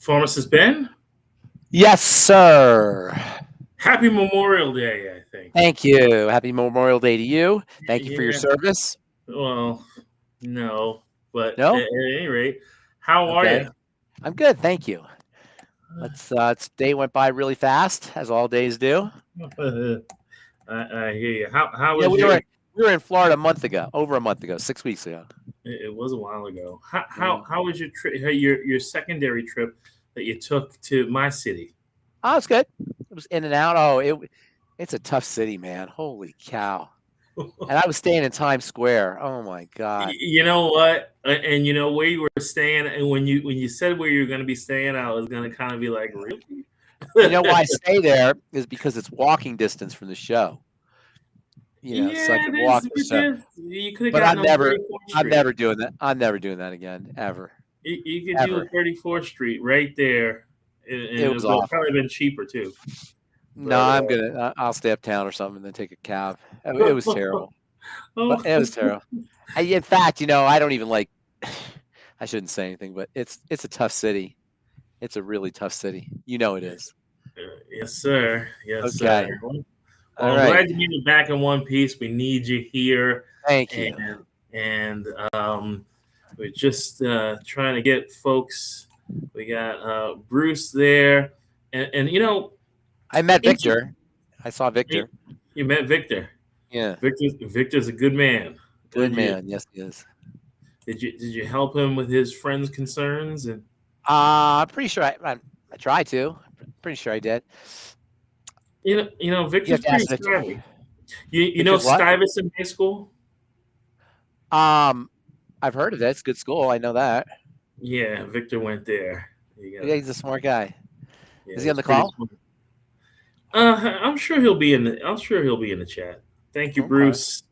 Pharmacist Ben, Yes, sir. happy Memorial Day, I think. Thank you. Happy Memorial Day to you. Thank you for your Yeah, service. well, no, but at No? any rate, how are you? Okay. I'm good. Thank you. Day went by really fast, as all days do. I hear you. How Yeah, was we your? were in Florida over a month ago, 6 weeks ago. It was a while ago. How Mm. how, how was your trip? Your secondary trip that you took to my city? Oh, it's good. It was in and out. It's a tough city, man. Holy cow. And I was staying in Times Square. Oh my God. You know what? And you know where you were staying, and when you said where you were going to be staying, I was going to kind of be like, really? You know why I stay there is because it's walking distance from the show. So I Yeah, can it walk is. to the It show. is. You could have But gotten on 34th I'm Street. never doing that. I'm never doing that again, ever, You could do a ever. 34th Street right there, and It it was would have awful. probably been cheaper too. No, But I'll stay uptown or something and then take a cab. It was terrible, but oh, it was terrible. In fact, I don't even like. I shouldn't say anything, but it's a tough city. It's a really tough city. You know it is. yes, sir. Yes, sir. Okay. Well, All I'm right. glad to get you back in one piece. We need you here, Thank and you. and we're just trying to get folks. We got Bruce there, and I met inter- Victor. I saw Victor. you met Victor. Yeah. Victor's a good man. Good man. Yes, he is. Did you help him with his friends' concerns? And I'm pretty sure I tried to. Pretty sure I did. You Victor's have to pretty ask Victor. savvy. You know Victor's what? Stuyvesant High School? Um, I've heard of it. It's a good school. I know that. Yeah, Victor went there. Yeah, he's a smart guy. Yeah, Is he on he's the pretty call? smart. I'm sure he'll be in the. I'm sure he'll be in the chat. Thank you, Okay. Bruce.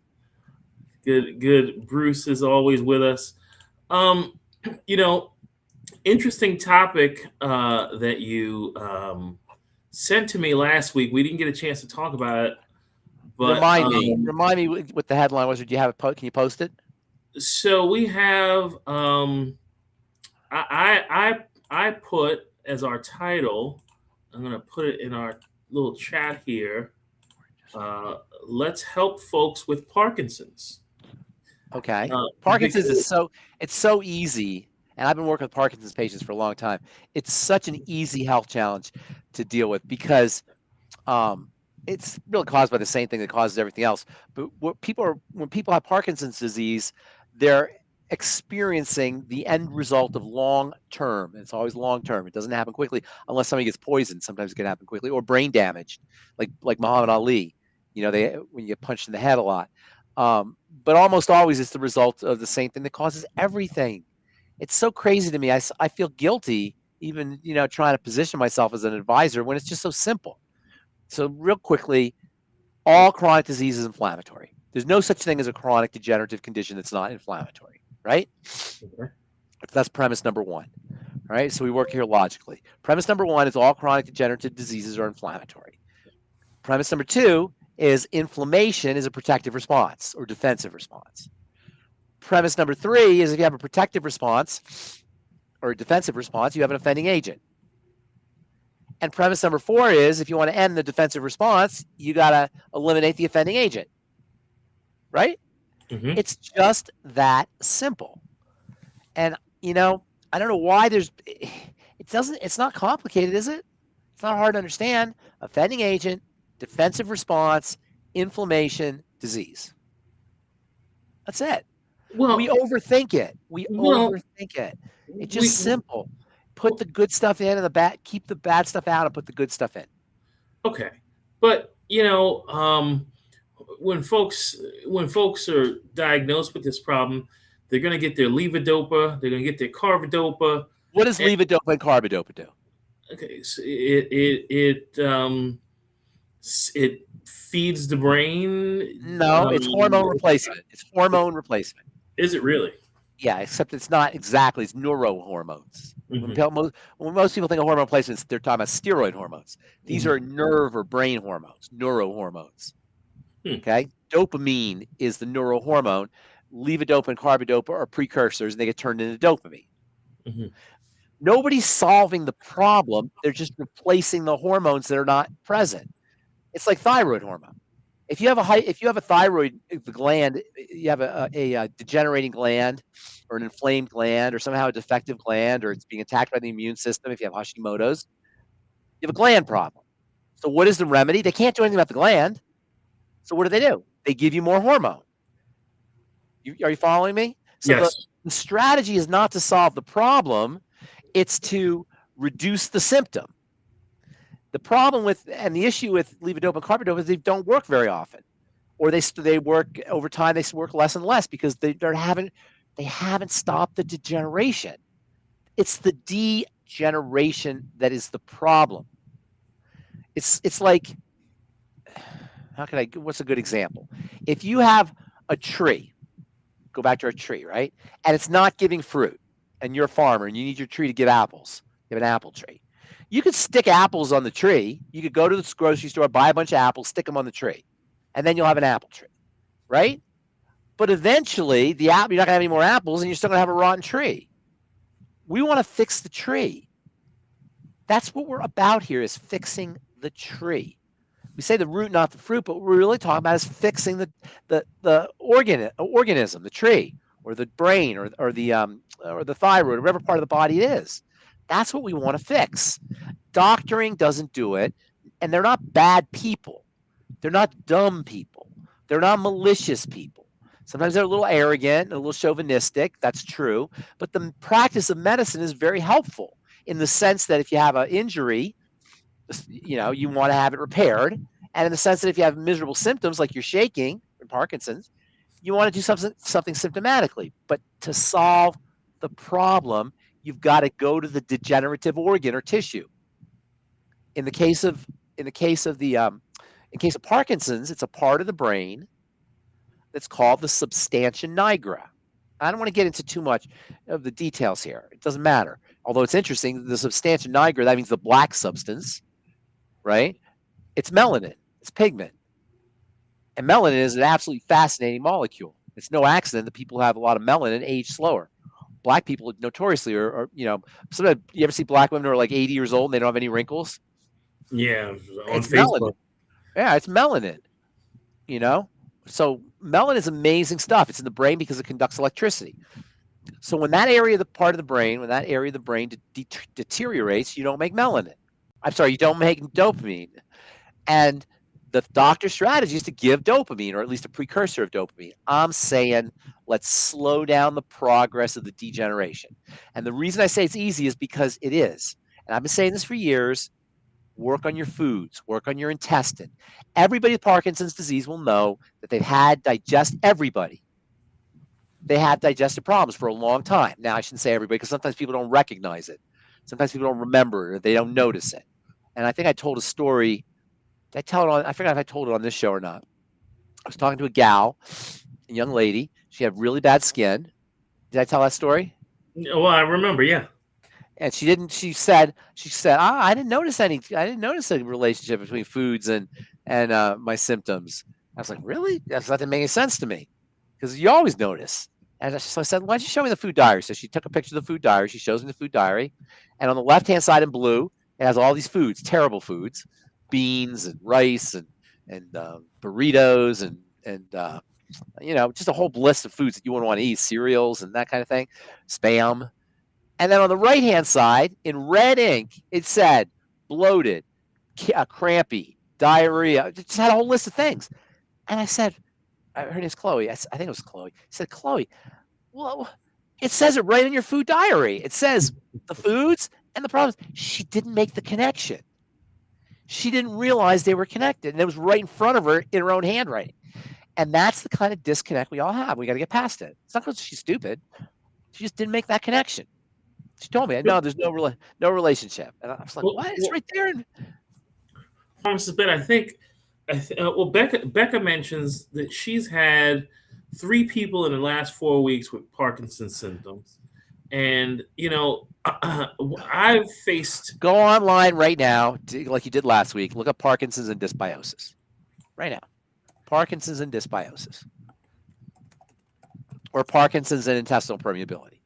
Good. Bruce is always with us. Um, you know, interesting topic that you sent to me last week. We didn't get a chance to talk about it, but Remind me what the headline was. Or do you have it? Can you post it? so we have. I put as our title. I'm gonna put it in our little chat here. Let's help folks with Parkinson's. Okay. Because, Parkinson's it's so easy, and I've been working with Parkinson's patients for a long time. It's such an easy health challenge to deal with because it's really caused by the same thing that causes everything else. But when people have Parkinson's disease, they're experiencing the end result of long term. It's always long term. It doesn't happen quickly unless somebody gets poisoned. Sometimes it can happen quickly, or brain damaged, like Muhammad Ali. When you get punched in the head a lot. But almost always it's the result of the same thing that causes everything. It's so crazy to me. I feel guilty even trying to position myself as an advisor when it's just so simple. So real quickly, all chronic disease is inflammatory. There's no such thing as a chronic degenerative condition that's not inflammatory, right? okay. That's premise number one. All right, so we work here logically. Premise number one is all chronic degenerative diseases are inflammatory. Premise number two is inflammation is a protective response or defensive response. Premise number three is if you have a protective response or a defensive response, you have an offending agent. And premise number four is if you want to end the defensive response, you got to eliminate the offending agent. Right? Mm-hmm. It's just that simple. And, I don't know why it's not complicated, is it? It's not hard to understand. Offending agent, defensive response, inflammation, disease. That's it. Well, We overthink it. well, It's we just simple. Put the good stuff in and keep the bad stuff out and put the good stuff in. okay, but when folks are diagnosed with this problem, they're going to get their levodopa, they're going to get their carbidopa. What does levodopa and carbidopa do? Okay, so it feeds the brain. No, it's hormone replacement. It's hormone replacement. Is it really? Yeah, except it's not exactly. It's neurohormones. Mm-hmm. When most people think of hormone replacements, they're talking about steroid hormones. These are nerve or brain hormones, neurohormones. Okay, dopamine is the neurohormone. Levodopa and carbidopa are precursors, and they get turned into dopamine. Mm-hmm. Nobody's solving the problem. They're just replacing the hormones that are not present. It's like thyroid hormone. If you have a thyroid gland, you have a degenerating gland or an inflamed gland or somehow a defective gland or it's being attacked by the immune system, if you have Hashimoto's, you have a gland problem. So what is the remedy? They can't do anything about the gland. So what do? They give you more hormone. Are you following me? So Yes. the strategy is not to solve the problem. It's to reduce the symptom. The problem with and the issue with levodopa and carbidopa is they don't work very often, or they work over time. They work less and less because they haven't stopped the degeneration. It's the degeneration that is the problem. It's like, what's a good example? If you have a tree, go back to our tree, right? And it's not giving fruit, and you're a farmer and you need your tree to give apples. You have an apple tree. You could stick apples on the tree. You could go to the grocery store, buy a bunch of apples, stick them on the tree, and then you'll have an apple tree, right? But eventually, you're not going to have any more apples, and you're still going to have a rotten tree. We want to fix the tree. That's what we're about here, is fixing the tree. We say the root, not the fruit, but what we're really talking about is fixing the organism, the tree, or the brain, or the thyroid, or whatever part of the body it is. That's what we want to fix. Doctoring doesn't do it, and they're not bad people. They're not dumb people. They're not malicious people. Sometimes they're a little arrogant, a little chauvinistic. That's true. But the practice of medicine is very helpful in the sense that if you have an injury, you want to have it repaired. And in the sense that if you have miserable symptoms like you're shaking or Parkinson's, you want to do something symptomatically. But to solve the problem, you've got to go to the degenerative organ or tissue. In the case of Parkinson's, it's a part of the brain that's called the substantia nigra. I don't want to get into too much of the details here. It doesn't matter. Although it's interesting, the substantia nigra, that means the black substance, right? It's melanin. It's pigment. And melanin is an absolutely fascinating molecule. It's no accident that people who have a lot of melanin age slower. Black people notoriously sometimes you ever see black women who are like 80 years old and they don't have any wrinkles? Yeah, on It's Facebook. melanin. Yeah, it's melanin. So melanin is amazing stuff. It's in the brain because it conducts electricity. So when that area of the part of the brain, deteriorates, you don't make melanin. I'm sorry, you don't make dopamine. And the doctor's strategy is to give dopamine, or at least a precursor of dopamine. I'm saying let's slow down the progress of the degeneration. And the reason I say it's easy is because it is. And I've been saying this for years. Work on your foods, work on your intestine. Everybody with Parkinson's disease will know that they have digestive problems for a long time. Now, I shouldn't say everybody, because sometimes people don't recognize it. Sometimes people don't remember it, or they don't notice it. And I think I told a story. Did I tell it on? I forgot if I told it on this show or not. I was talking to a young lady. She had really bad skin. Did I tell that story? Well, I remember, yeah. And she didn't. She said, I didn't notice any. I didn't notice a relationship between foods and my symptoms. I was like, really? That didn't make any sense to me, because you always notice. And so I said, why don't you show me the food diary? So she took a picture of the food diary. She shows me the food diary, and on the left-hand side in blue, it has all these foods, terrible foods, beans and rice and burritos and just a whole list of foods that you wouldn't want to eat, cereals and that kind of thing, spam. And then on the right-hand side, in red ink, it said bloated, crampy, diarrhea. It just had a whole list of things. And I said, her name's Chloe. I think it was Chloe. I said, Chloe, well, it says it right in your food diary. It says the foods and the problems. She didn't make the connection. She didn't realize they were connected. And it was right in front of her in her own handwriting. And that's the kind of disconnect we all have. We got to get past it. It's not because she's stupid. She just didn't make that connection. She told me, no, there's no relationship. And I was like, what? It's right there. Pharmacist Ben, Becca mentions that she's had 3 people in the last 4 weeks with Parkinson's symptoms. And, I've faced... Go online right now, like you did last week. Look up Parkinson's and dysbiosis. Right now. Parkinson's and dysbiosis. Or Parkinson's and intestinal permeability.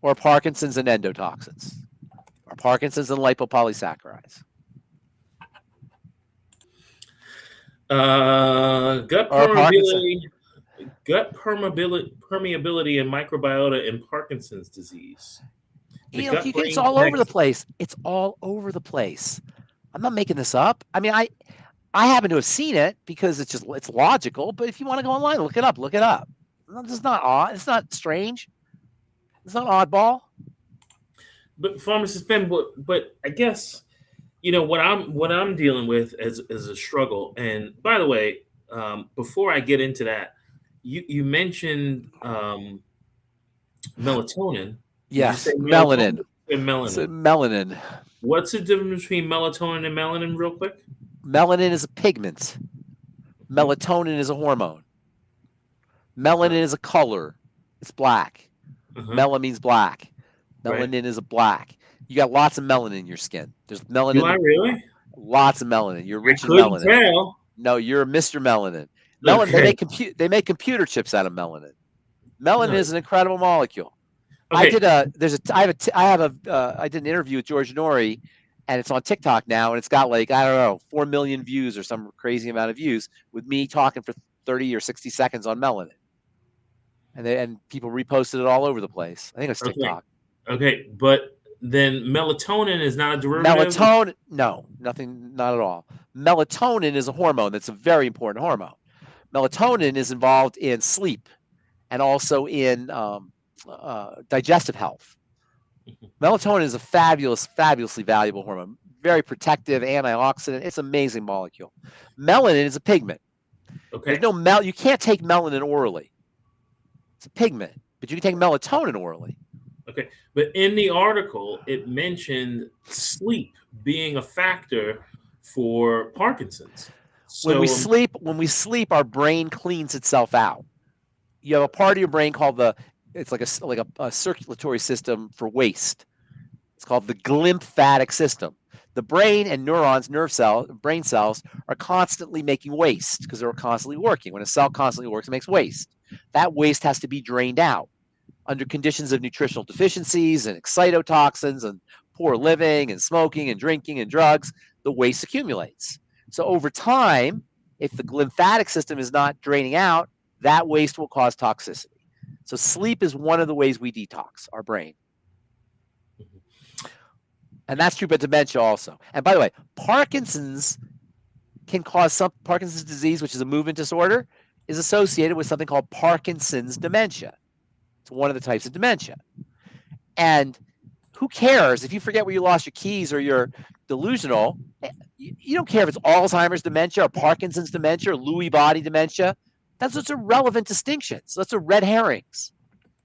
or Parkinson's and endotoxins, or Parkinson's and lipopolysaccharides. Gut Or permeability, permeability and microbiota in Parkinson's disease. It's all over the place. It's all over the place. I'm not making this up. I mean, I happen to have seen it because it's logical. But if you want to go online, look it up. Look it up. It's not odd. It's not strange. It's not oddball. But Pharmacist Ben, but I guess what I'm dealing with is a struggle. And by the way, before I get into that, you mentioned melatonin. Yes, melanin. Melanin. Melanin. What's the difference between melatonin and melanin, real quick? Melanin is a pigment. Melatonin is a hormone. Melanin is a color. It's black. Mela means black. Melanin is a black. You got lots of melanin in your skin. There's melanin. Do I really? Lots of melanin. You're rich in melanin. Tell. No, you're Mr. Melanin. Melanin. Okay. They make computer chips out of melanin. Melanin is an incredible molecule. Okay. I did an interview with George Norrie, and it's on TikTok now, and it's got 4 million views or some crazy amount of views with me talking for 30 or 60 seconds on melanin. And people reposted it all over the place. I think it was TikTok. Okay, but then melatonin is not a derivative? Melatonin, no, nothing, not at all. Melatonin is a hormone that's a very important hormone. Melatonin is involved in sleep and also in digestive health. Melatonin is a fabulously valuable hormone, very protective, antioxidant. It's an amazing molecule. Melanin is a pigment. Okay. There's no you can't take melanin orally. It's a pigment, but you can take melatonin orally. Okay, but in the article, it mentioned sleep being a factor for Parkinson's. So, when we sleep, our brain cleans itself out. You have a part of your brain called it's like a circulatory system for waste. It's called the glymphatic system. The brain and brain cells are constantly making waste because they're constantly working. When a cell constantly works, it makes waste. That waste has to be drained out. Under conditions of nutritional deficiencies and excitotoxins and poor living and smoking and drinking and drugs, the waste accumulates. So over time, if the glymphatic system is not draining out, that waste will cause toxicity. So sleep is one of the ways we detox our brain. And that's true about dementia also. And by the way, Parkinson's disease, which is a movement disorder, is associated with something called Parkinson's dementia. It's one of the types of dementia. And who cares if you forget where you lost your keys or you're delusional? You don't care if it's Alzheimer's dementia or Parkinson's dementia or Lewy body dementia. That's irrelevant distinctions. That's red herrings.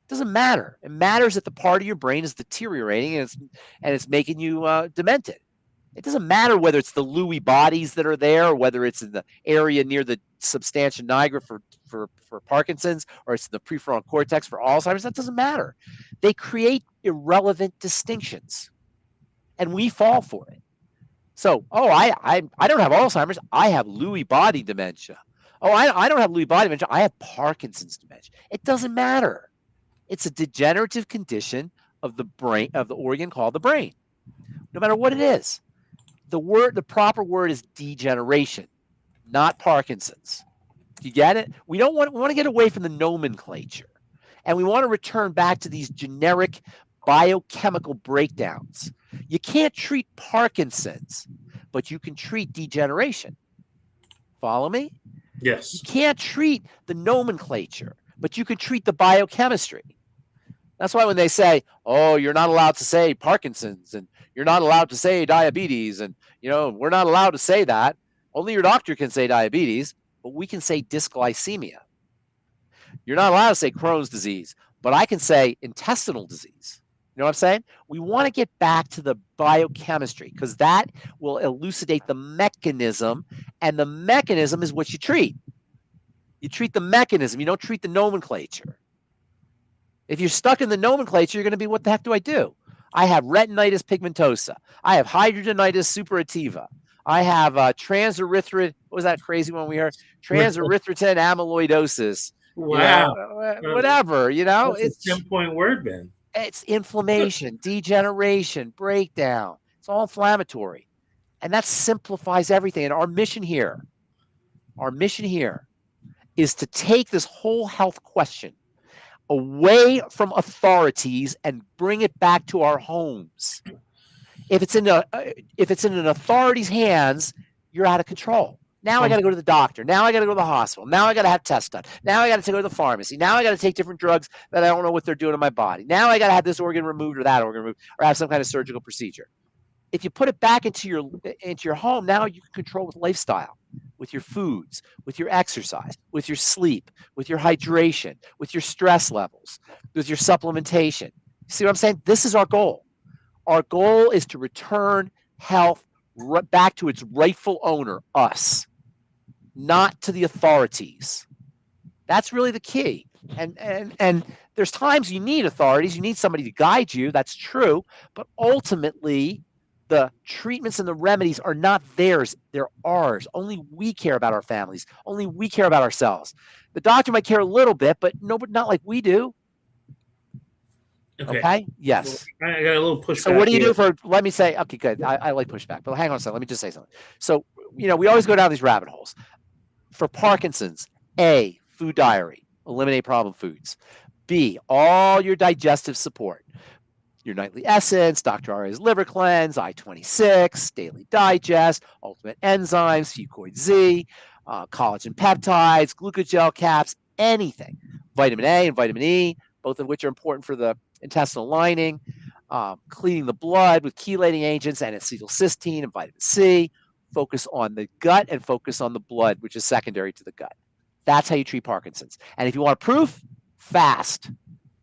It doesn't matter. It matters that the part of your brain is deteriorating and it's making you demented. It doesn't matter whether it's the Lewy bodies that are there or whether it's in the area near the substantia nigra for Parkinson's or it's the prefrontal cortex for Alzheimer's. That doesn't matter. They create irrelevant distinctions, and we fall for it. So, I don't have Alzheimer's. I have Lewy body dementia. I don't have Lewy body dementia. I have Parkinson's dementia. It doesn't matter. It's a degenerative condition of the brain, of the organ called the brain. No matter what it is. The proper word is degeneration, not Parkinson's. Do you get it? We want to get away from the nomenclature, and we want to return back to these generic biochemical breakdowns. You can't treat Parkinson's, but you can treat degeneration. Follow me? Yes. You can't treat the nomenclature, but you can treat the biochemistry. That's why when they say, "Oh, you're not allowed to say Parkinson's," and "You're not allowed to say diabetes," and we're not allowed to say that. Only your doctor can say diabetes, but we can say dysglycemia. You're not allowed to say Crohn's disease, but I can say intestinal disease. You know what I'm saying? We want to get back to the biochemistry because that will elucidate the mechanism, and the mechanism is what you treat. You treat the mechanism. You don't treat the nomenclature. If you're stuck in the nomenclature, you're going to be, what the heck do I do? I have retinitis pigmentosa. I have hidradenitis suppurativa. I have transerythrin. What was that crazy one we heard? Transerythrin amyloidosis. Wow. Whatever. That's it's a 10-point word, Ben. It's inflammation, degeneration, breakdown. It's all inflammatory. And that simplifies everything. And our mission here is to take this whole health question away from authorities and bring it back to our homes. If it's in an authority's hands, you're out of control. Now I got to go to the doctor. Now I got to go to the hospital. Now I got to have tests done. Now I got to go to the pharmacy. Now I got to take different drugs that I don't know what they're doing in my body. Now I got to have this organ removed or that organ removed or have some kind of surgical procedure. If you put it back into your home, now you can control with lifestyle, with your foods, with your exercise, with your sleep, with your hydration, with your stress levels, with your supplementation. See what I'm saying? This is our goal. Our goal is to return health back to its rightful owner, us, not to the authorities. That's really the key. And there's times you need authorities, you need somebody to guide you. That's true. But ultimately, the treatments and the remedies are not theirs. They're ours. Only we care about our families. Only we care about ourselves. The doctor might care a little bit, but not like we do. Okay. Yes. I got a little pushback. So what do you do for, let me say, okay, good. I like pushback, but hang on a second. Let me just say something. So, we always go down these rabbit holes. For Parkinson's, A, food diary, eliminate problem foods. B, all your digestive support. Your nightly essence, Dr. Aria's liver cleanse, I-26, daily digest, ultimate enzymes, FucoidZ, collagen peptides, glucogel caps, anything. Vitamin A and vitamin E, both of which are important for the intestinal lining, cleaning the blood with chelating agents and acetylcysteine and vitamin C. Focus on the gut and focus on the blood, which is secondary to the gut. That's how you treat Parkinson's. And if you want proof, fast.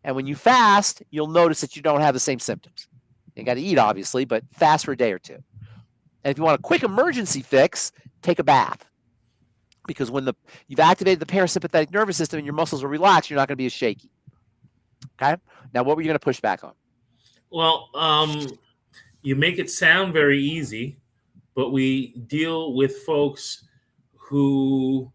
And when you fast, you'll notice that you don't have the same symptoms. You got to eat, obviously, but fast for a day or two. And if you want a quick emergency fix, take a bath. Because when you've activated the parasympathetic nervous system and your muscles are relaxed, you're not going to be as shaky. Okay? Now, what were you going to push back on? Well, you make it sound very easy, but we deal with folks who,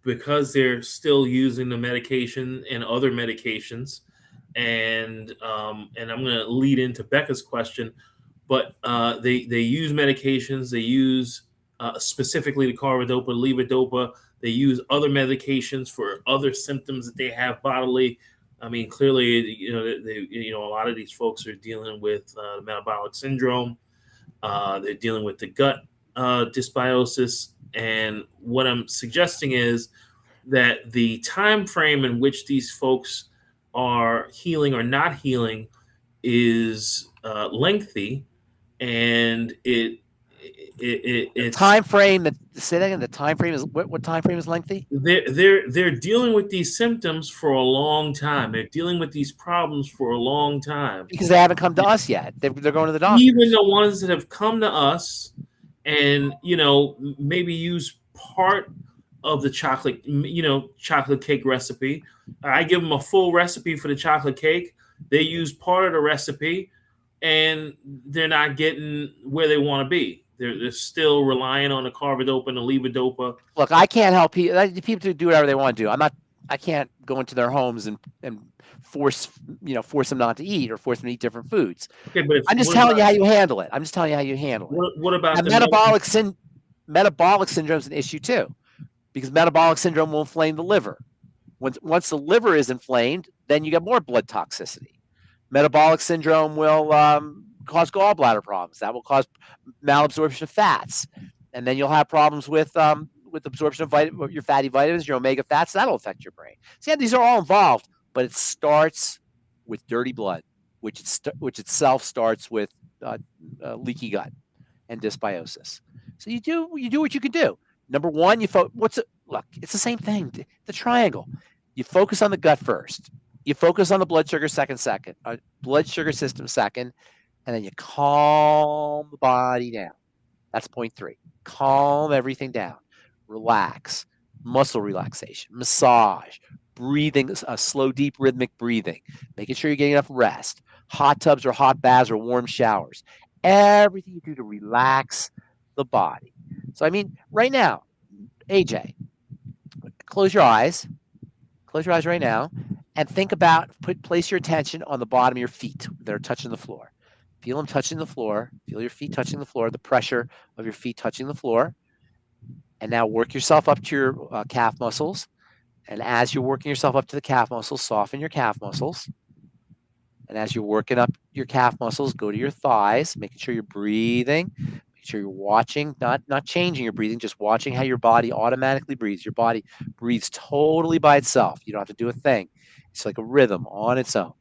because they're still using the medication and other medications, and I'm going to lead into Becca's question, but they use medications, they use specifically the carbidopa, levodopa, they use other medications for other symptoms that they have bodily. I mean, clearly, a lot of these folks are dealing with metabolic syndrome. They're dealing with the gut dysbiosis. And what I'm suggesting is that the time frame in which these folks are healing or not healing is lengthy, and it's time frame. Say that again. The time frame is what time frame is lengthy? They're dealing with these symptoms for a long time. They're dealing with these problems for a long time because they haven't come to us yet. They're going to the doctor. Even the ones that have come to us, and maybe use part of the chocolate cake recipe. I give them a full recipe for the chocolate cake. They use part of the recipe, and they're not getting where they want to be. They're still relying on the carbidopa and the levodopa. Look, I can't help people. People to do whatever they want to do. I can't go into their homes and force them not to eat or force them to eat different foods. Okay, but I'm just telling you how you handle it. What about the metabolic syndrome is an issue too, because metabolic syndrome will inflame the liver. Once the liver is inflamed, then you get more blood toxicity. Metabolic syndrome will cause gallbladder problems. That will cause malabsorption of fats, and then you'll have problems with absorption of your fatty vitamins, your omega fats. That'll affect your brain. So yeah, these are all involved, but it starts with dirty blood, which itself starts with leaky gut and dysbiosis. So you do what you can do. Number one, look, it's the same thing. The triangle. You focus on the gut first. You focus on the blood sugar blood sugar system second, and then you calm the body down. That's point 3. Calm everything down. Relax. Muscle relaxation, massage, breathing, slow, deep, rhythmic breathing, making sure you're getting enough rest, hot tubs or hot baths or warm showers. Everything you do to relax the body. So, I mean, right now, AJ, close your eyes. Close your eyes right now and think about, place your attention on the bottom of your feet that are touching the floor. Feel them touching the floor. Feel your feet touching the floor, the pressure of your feet touching the floor. And now work yourself up to your calf muscles. And as you're working yourself up to the calf muscles, soften your calf muscles. And as you're working up your calf muscles, go to your thighs, making sure you're breathing, making sure you're watching, not changing your breathing, just watching how your body automatically breathes. Your body breathes totally by itself. You don't have to do a thing. It's like a rhythm on its own.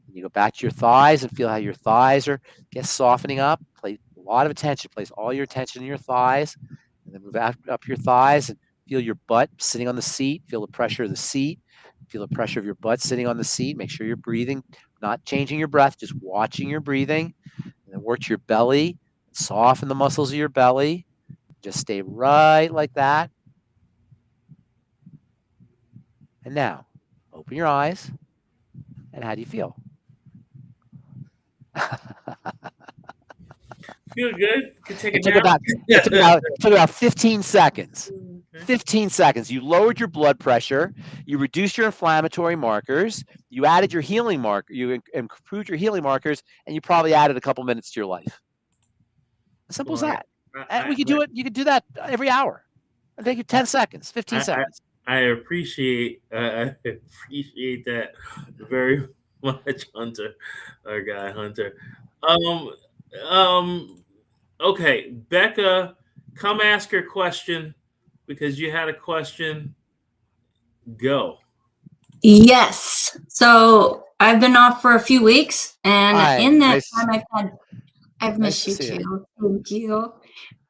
And you go back to your thighs and feel how your thighs are softening up. Place a lot of attention. Place all your attention in your thighs, and then move up your thighs and feel your butt sitting on the seat. Feel the pressure of the seat. Feel the pressure of your butt sitting on the seat. Make sure you're breathing, not changing your breath, just watching your breathing. And then work to your belly. Soften the muscles of your belly. Just stay right like that. And now, open your eyes. And how do you feel? Feel good? Could take a It took nap. about 15 seconds. Okay. 15 seconds. You lowered your blood pressure. You reduced your inflammatory markers. You added your healing marker. You improved your healing markers, and you probably added a couple minutes to your life. As simple as Well, that. And we could do it. You could do that every hour. It'll take you 10 seconds, 15 seconds. I appreciate that very much, Hunter, our guy Hunter. Okay, Becca, come ask your question because you had a question. Go. Yes. So I've been off for a few weeks, and in that time, I've missed you too. Thank you.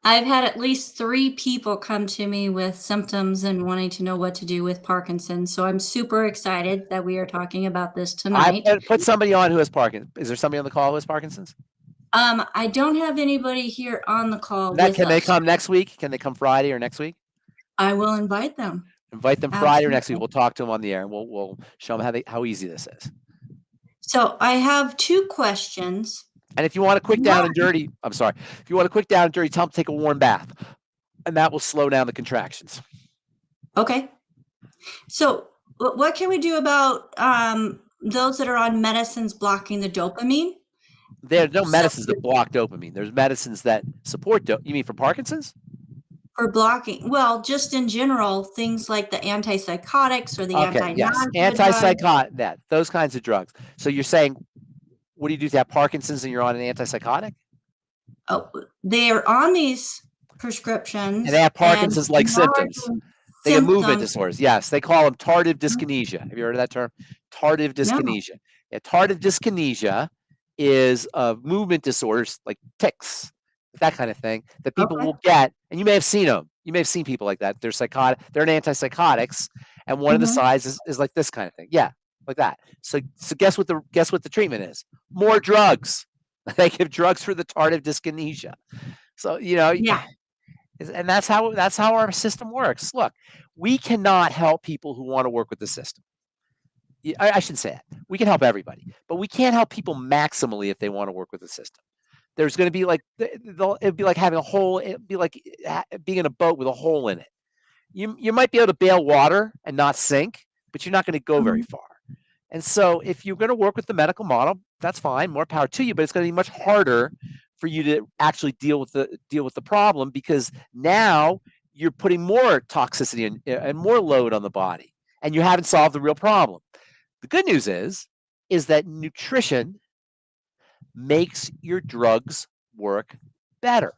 I've had at least 3 people come to me with symptoms and wanting to know what to do with Parkinson's. So I'm super excited that we are talking about this tonight. I put somebody on who has Parkinson's. Is there somebody on the call who has Parkinson's? I don't have anybody here on the call. Can they come next week? Can they come Friday or next week? I will invite them. Invite them Friday or next week. We'll talk to them on the air and we'll show them how easy this is. So I have 2 questions. And if you want a quick down and dirty, I'm sorry. If you want a quick down and dirty, tell them to take a warm bath. And that will slow down the contractions. Okay. So what can we do about those that are on medicines blocking the dopamine? There's no medicines that block dopamine. There's medicines that support dopamine. You mean for Parkinson's? For blocking, well, just in general, things like the antipsychotics or the antipsychotic, those kinds of drugs. So you're saying, what do you do to have Parkinson's and you're on an antipsychotic? Oh, they are on these prescriptions. And they have Parkinson's-like symptoms. They have movement disorders. Yes, they call them tardive dyskinesia. Have you heard of that term? Tardive dyskinesia. No. Yeah, tardive dyskinesia is movement disorders like tics, that kind of thing that people will get, and you may have seen them. You may have seen people like that. They're psychotic. They're in antipsychotics, and one of the sides is like this kind of thing. Yeah, like that. So guess what the treatment is? More drugs. They give drugs for the tardive dyskinesia. So yeah. And that's how our system works. Look, we cannot help people who want to work with the system. I shouldn't say that. We can help everybody, but we can't help people maximally if they want to work with the system. There's going to be it'd be like having a hole. It'd be like being in a boat with a hole in it. You might be able to bail water and not sink, but you're not going to go very far. And so if you're going to work with the medical model, that's fine. More power to you, but it's going to be much harder for you to actually deal with the problem, because now you're putting more toxicity and more load on the body, and you haven't solved the real problem. The good news is that nutrition makes your drugs work better.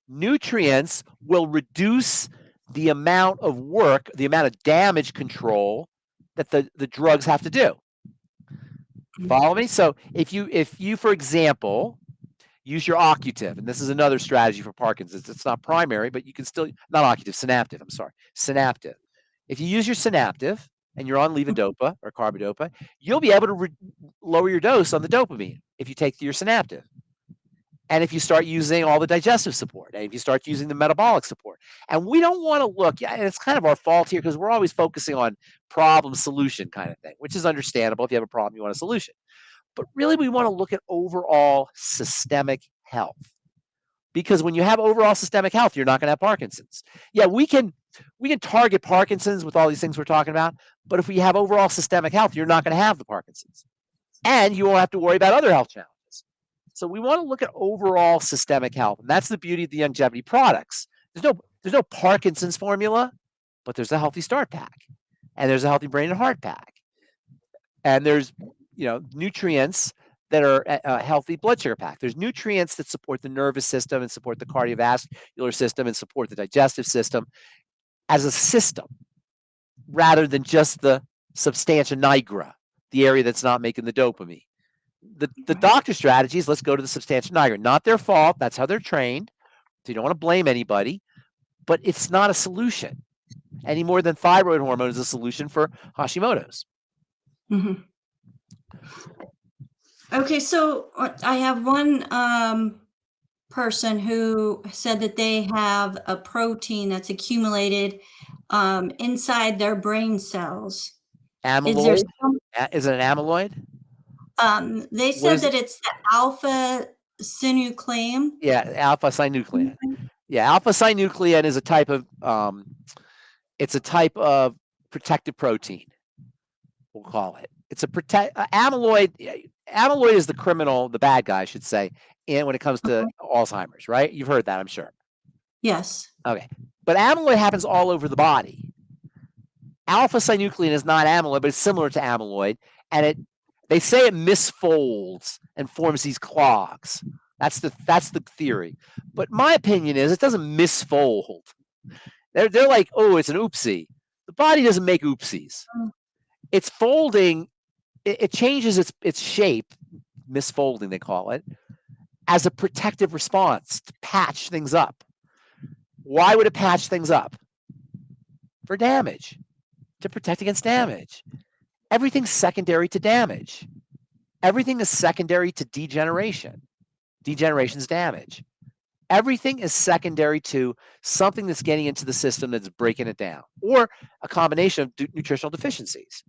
Nutrients will reduce the amount of work, the amount of damage control that the drugs have to do. Follow me? So if you, for example, use your occutive, and this is another strategy for Parkinson's. It's not primary, but you can still, not occutive, synaptive, I'm sorry, synaptive. If you use your synaptive and you're on levodopa or carbidopa, you'll be able to lower your dose on the dopamine if you take your synaptive. And if you start using all the digestive support, and if you start using the metabolic support. And we don't want to look, and it's kind of our fault here because we're always focusing on problem solution kind of thing, which is understandable. If you have a problem, you want a solution. But really, we want to look at overall systemic health, because when you have overall systemic health, you're not going to have Parkinson's. Yeah, we can target Parkinson's with all these things we're talking about, but if we have overall systemic health, you're not going to have the Parkinson's, and you won't have to worry about other health challenges. So we want to look at overall systemic health, and that's the beauty of the longevity products. There's no Parkinson's formula, but there's a healthy start pack, and there's a healthy brain and heart pack, and there's nutrients that are a healthy blood sugar pack. There's nutrients that support the nervous system and support the cardiovascular system and support the digestive system as a system, rather than just the substantia nigra, the area that's not making the dopamine. The doctor strategy is let's go to the substantia nigra. Not their fault. That's how they're trained. So you don't want to blame anybody, but it's not a solution any more than thyroid hormone is a solution for Hashimoto's. Mm-hmm. Okay, so I have one person who said that they have a protein that's accumulated inside their brain cells. Amyloid? Is it an amyloid? They said that it's the alpha-synuclein. Yeah, alpha-synuclein. Yeah, alpha-synuclein is a type of protective protein. We'll call it. It's a amyloid. Amyloid is the criminal, the bad guy, I should say, when it comes to Alzheimer's, right? You've heard that, I'm sure. Yes. Okay, but amyloid happens all over the body. Alpha-synuclein is not amyloid, but it's similar to amyloid, and they say it misfolds and forms these clogs. That's the theory. But my opinion is it doesn't misfold. They're like, oh, it's an oopsie. The body doesn't make oopsies. It's folding. It changes its shape, misfolding they call it, as a protective response to patch things up. Why would it patch things up? For damage, to protect against damage. Everything's secondary to damage. Everything is secondary to degeneration. Degeneration's damage. Everything is secondary to something that's getting into the system that's breaking it down, or a combination of nutritional deficiencies.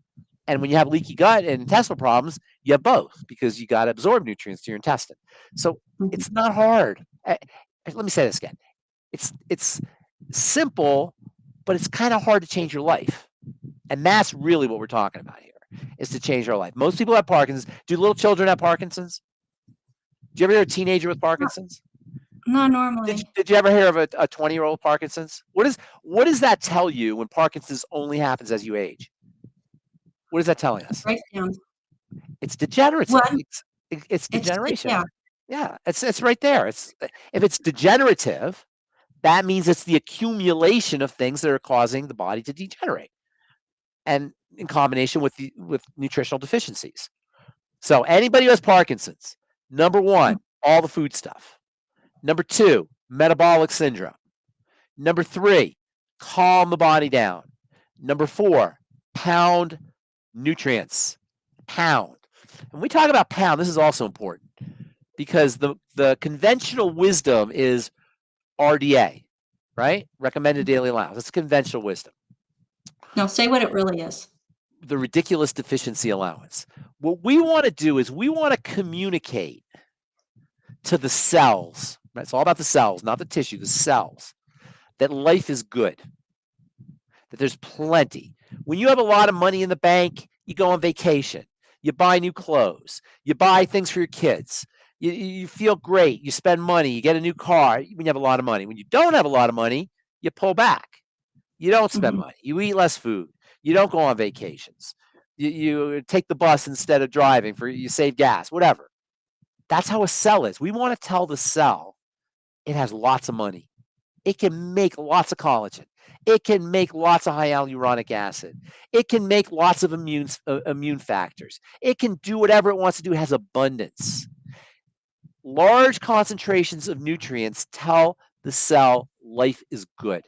And when you have leaky gut and intestinal problems, you have both because you got to absorb nutrients to your intestine. So it's not hard. Let me say this again. It's simple, but it's kind of hard to change your life. And that's really what we're talking about here, is to change our life. Most people have Parkinson's. Do little children have Parkinson's? Do you ever hear a teenager with Parkinson's? Not normally. Did you ever hear of a 20-year-old Parkinson's? What does that tell you when Parkinson's only happens as you age? What is that telling us? Right down. It's degenerative. It's degeneration. Yeah, it's right there. If it's degenerative, that means it's the accumulation of things that are causing the body to degenerate, and in combination with nutritional deficiencies. So anybody who has Parkinson's, number one, all the food stuff. Number two, metabolic syndrome. Number three, calm the body down. Number four, pound nutrients. Pound. When we talk about pound, this is also important because the conventional wisdom is RDA, right? Recommended daily allowance. That's conventional wisdom. No, say what it really is. The ridiculous deficiency allowance. What we want to do is we want to communicate to the cells. Right? It's all about the cells, not the tissue, the cells, that life is good, that there's plenty. When you have a lot of money in the bank, you go on vacation, you buy new clothes, you buy things for your kids, you feel great, you spend money, you get a new car when you have a lot of money. When you don't have a lot of money, you pull back. You don't spend money. You eat less food. You don't go on vacations. You take the bus instead of driving, you save gas, whatever. That's how a cell is. We want to tell the cell it has lots of money. It can make lots of collagen. It can make lots of high hyaluronic acid. It can make lots of immune factors. It can do whatever it wants to do. It has abundance. Large concentrations of nutrients tell the cell life is good.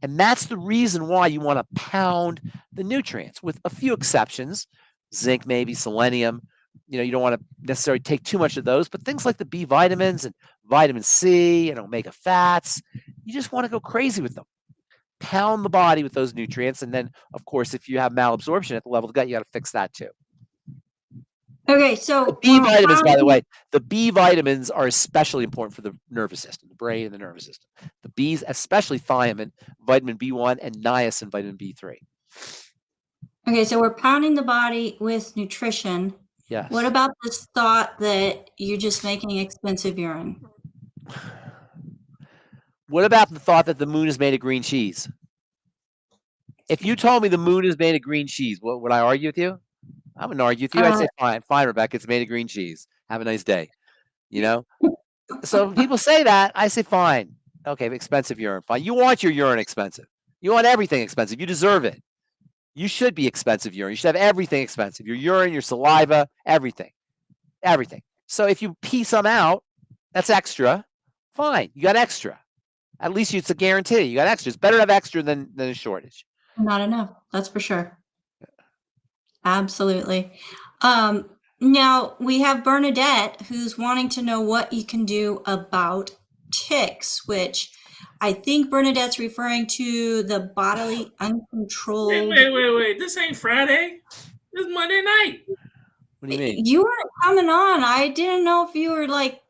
And that's the reason why you want to pound the nutrients, with a few exceptions. Zinc, maybe, selenium. You don't want to necessarily take too much of those, but things like the B vitamins and vitamin C and omega fats, you just want to go crazy with them. Pound the body with those nutrients. And then, of course, if you have malabsorption at the level of the gut, you got to fix that too. Okay, so the B vitamins, by the way, the B vitamins are especially important for the nervous system, the brain and the nervous system. The B's, especially thiamine, vitamin B1, and niacin, vitamin B3. Okay, so we're pounding the body with nutrition. Yes. What about this thought that you're just making expensive urine? What about the thought that the moon is made of green cheese? If you told me the moon is made of green cheese, what would I argue with you? I wouldn't argue with you. I'd say, fine, Rebecca, it's made of green cheese. Have a nice day. You know? So when people say that, I say, fine. Okay, expensive urine, fine. You want your urine expensive. You want everything expensive. You deserve it. You should be expensive urine. You should have everything expensive. Your urine, your saliva, everything. Everything. So if you pee some out, that's extra. Fine. You got extra. At least it's a guarantee. You got extra. It's better to have extra than a shortage. Not enough. That's for sure. Absolutely. Now we have Bernadette who's wanting to know what you can do about tics, which I think Bernadette's referring to the bodily uncontrolled. Wait. This ain't Friday. This is Monday night. What do you mean? You weren't coming on. I didn't know if you were like,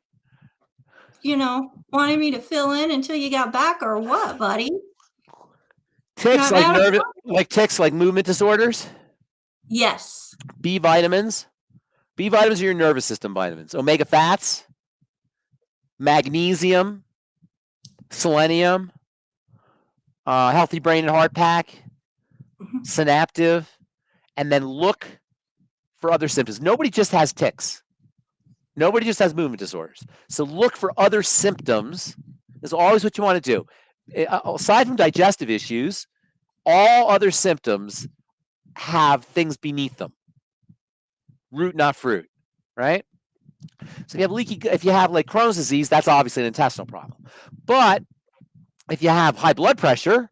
wanting me to fill in until you got back or what, buddy. Tics tics like movement disorders? Yes. B vitamins. B vitamins are your nervous system vitamins. Omega fats, magnesium, selenium, healthy brain and heart pack, synaptive, and then look for other symptoms. Nobody just has tics. Nobody just has movement disorders. So look for other symptoms. That's always what you want to do. Aside from digestive issues, all other symptoms have things beneath them. Root, not fruit, right? So if you have like Crohn's disease, that's obviously an intestinal problem. But if you have high blood pressure,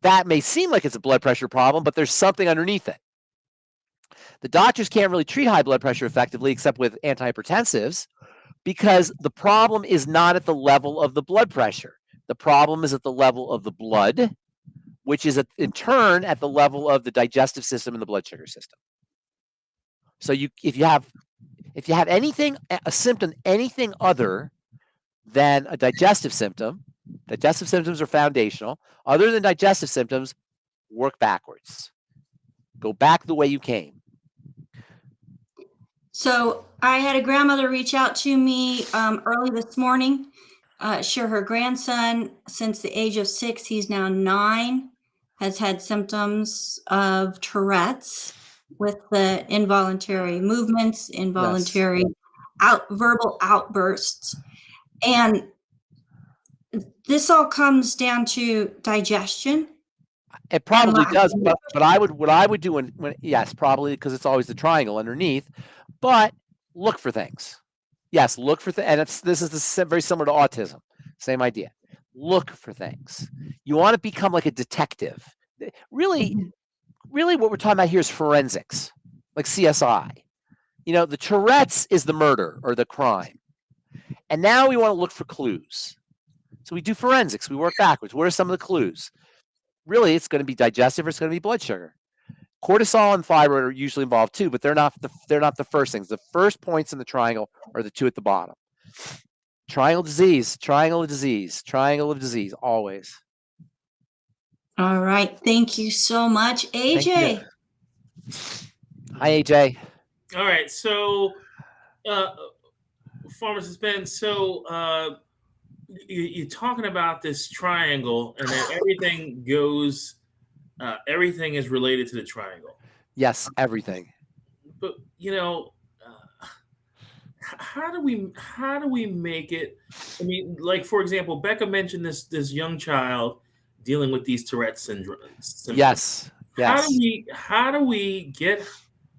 that may seem like it's a blood pressure problem, but there's something underneath it. The doctors can't really treat high blood pressure effectively except with antihypertensives because the problem is not at the level of the blood pressure. The problem is at the level of the blood, which is in turn at the level of the digestive system and the blood sugar system. So if you have a symptom, anything other than a digestive symptom, digestive symptoms are foundational. Other than digestive symptoms, work backwards. Go back the way you came. So I had a grandmother reach out to me early this morning. Share her grandson since the age of 6, he's now 9, has had symptoms of Tourette's with the involuntary movements, involuntary verbal outbursts. And this all comes down to digestion. It probably does, but what I would do when yes, probably because it's always the triangle underneath, but look for things. Yes, look for things, and this is very similar to autism. Same idea. Look for things. You want to become like a detective. Really, what we're talking about here is forensics, like CSI. The Tourette's is the murder or the crime, and now we want to look for clues. So we do forensics. We work backwards. What are some of the clues? Really, it's going to be digestive or it's going to be blood sugar. Cortisol and thyroid are usually involved too, but they're not the first things. The first points in the triangle are the two at the bottom. Triangle of disease, always. All right. Thank you so much, AJ. Hi, AJ. All right. So, Pharmacist Ben, so you're talking about this triangle and that everything goes, everything is related to the triangle. Yes, everything. But how do we make it? I mean, like for example, Becca mentioned this young child dealing with these Tourette syndromes. Yes. How do we get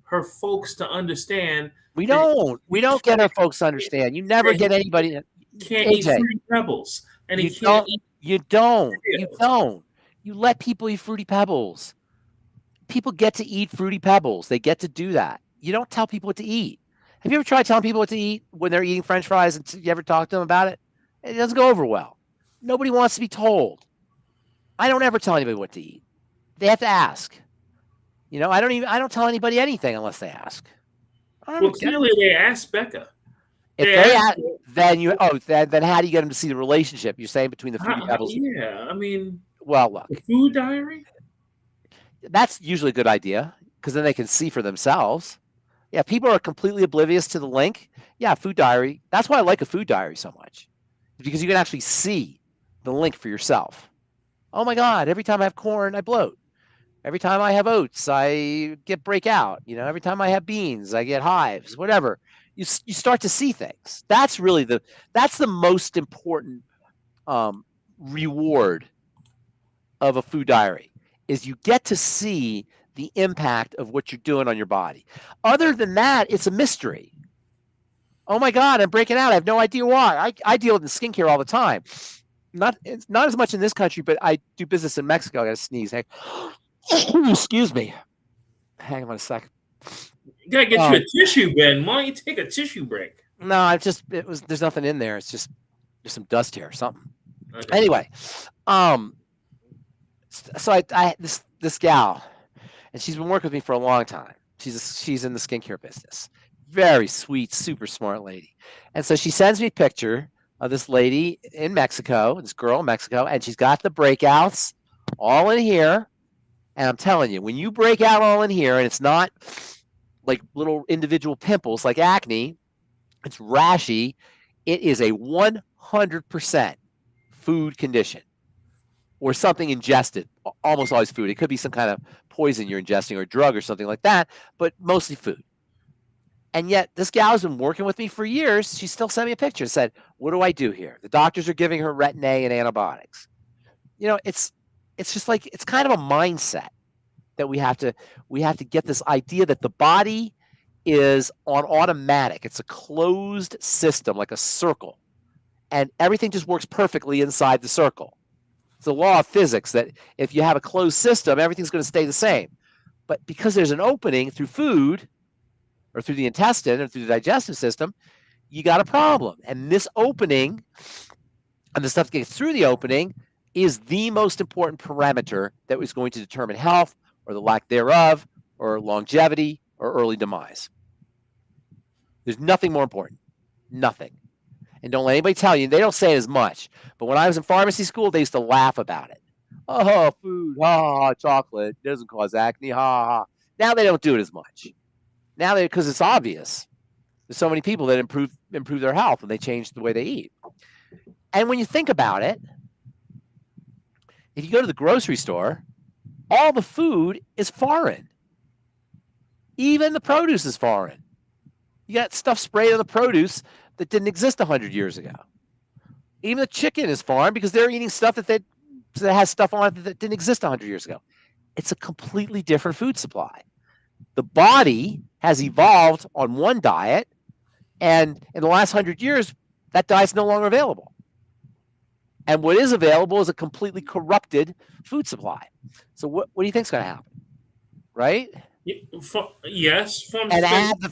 her folks to understand? We don't get our folks to understand. You never get anybody. Can't eat Fruity Pebbles, and you don't. You let people eat Fruity Pebbles. People get to eat Fruity Pebbles. They get to do that. You don't tell people what to eat. Have you ever tried telling people what to eat when they're eating French fries and you ever talk to them about it? It doesn't go over well. Nobody wants to be told. I don't ever tell anybody what to eat. They have to ask. I don't tell anybody anything unless they ask. Well, clearly they asked Becca. If they ask, then how do you get them to see the relationship you're saying between the fruity pebbles? Yeah, I mean, well, look, food diary. That's usually a good idea because then they can see for themselves. Yeah, people are completely oblivious to the link. Yeah, food diary. That's why I like a food diary so much, because you can actually see the link for yourself. Oh my God! Every time I have corn, I bloat. Every time I have oats, I get breakout. Every time I have beans, I get hives. Whatever. You start to see things. That's really the most important reward of a food diary, is you get to see the impact of what you're doing on your body. Other than that, it's a mystery. Oh my God, I'm breaking out. I have no idea why. I deal with skincare all the time. It's not as much in this country, but I do business in Mexico. I got to sneeze. Hey. Excuse me. Hang on a sec. You gotta get you a tissue, Ben. Why don't you take a tissue break? No, there's nothing in there. It's just there's some dust here or something. Okay. Anyway, so I this gal, and she's been working with me for a long time. She's in the skincare business. Very sweet, super smart lady. And so she sends me a picture of this lady in Mexico, this girl in Mexico, and she's got the breakouts all in here. And I'm telling you, when you break out all in here, and it's not like little individual pimples like acne, it's rashy, it is a 100% food condition or something ingested, almost always food. It could be some kind of poison you're ingesting or a drug or something like that, but mostly food. And yet this gal has been working with me for years. She still sent me a picture and said, what do I do here? The doctors are giving her Retin A and antibiotics. It's just like, it's kind of a mindset that we have to get this idea that the body is on automatic. It's a closed system, like a circle, and everything just works perfectly inside the circle. It's the law of physics that if you have a closed system, everything's going to stay the same. But because there's an opening through food or through the intestine or through the digestive system, you got a problem. And this opening and the stuff that gets through the opening is the most important parameter that is going to determine health or the lack thereof or longevity or early demise. There's nothing more important. Nothing. And don't let anybody tell you, they don't say it as much, but when I was in pharmacy school, they used to laugh about it. Oh, food, chocolate doesn't cause acne, ha. Now they don't do it as much. Now because it's obvious. There's so many people that improve their health and they change the way they eat. And when you think about it, if you go to the grocery store, all the food is foreign. Even the produce is foreign. You got stuff sprayed on the produce that didn't exist 100 years ago. Even the chicken is foreign because they're eating stuff that has stuff on it that didn't exist 100 years ago. It's a completely different food supply. The body has evolved on one diet, and in the last 100 years, that diet's no longer available. And what is available is a completely corrupted food supply. So what do you think is going to happen? Right? Yes. And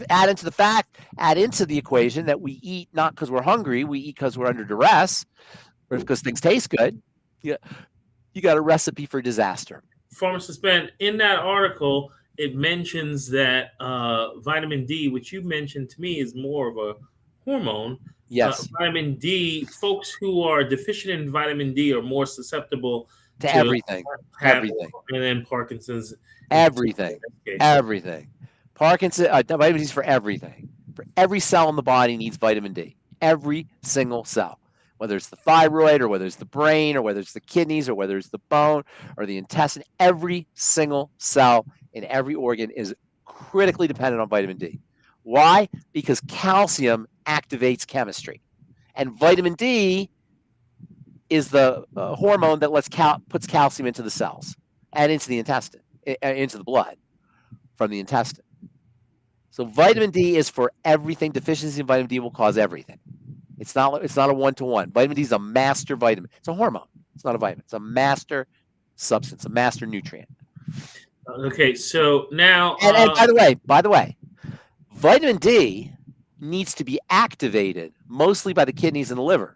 add into the equation that we eat not because we're hungry, we eat because we're under duress, or because things taste good. You got a recipe for disaster. Pharmacist Ben, in that article, it mentions that vitamin D, which you mentioned to me, is more of a hormone. Yes. Vitamin D, folks who are deficient in vitamin D are more susceptible to everything. And then Parkinson's. Everything. Parkinson, vitamin D is for everything. For every cell in the body needs vitamin D. Every single cell. Whether it's the thyroid or whether it's the brain or whether it's the kidneys or whether it's the bone or the intestine, every single cell in every organ is critically dependent on vitamin D. Why? Because calcium activates chemistry. And vitamin D is the hormone that puts calcium into the cells and into the intestine, into the blood from the intestine. So vitamin D is for everything. Deficiency in vitamin D will cause everything. It's not a one-to-one. Vitamin D is a master vitamin. It's a hormone. It's not a vitamin. It's a master substance, a master nutrient. Okay, so now... And by the way, vitamin D needs to be activated mostly by the kidneys and the liver.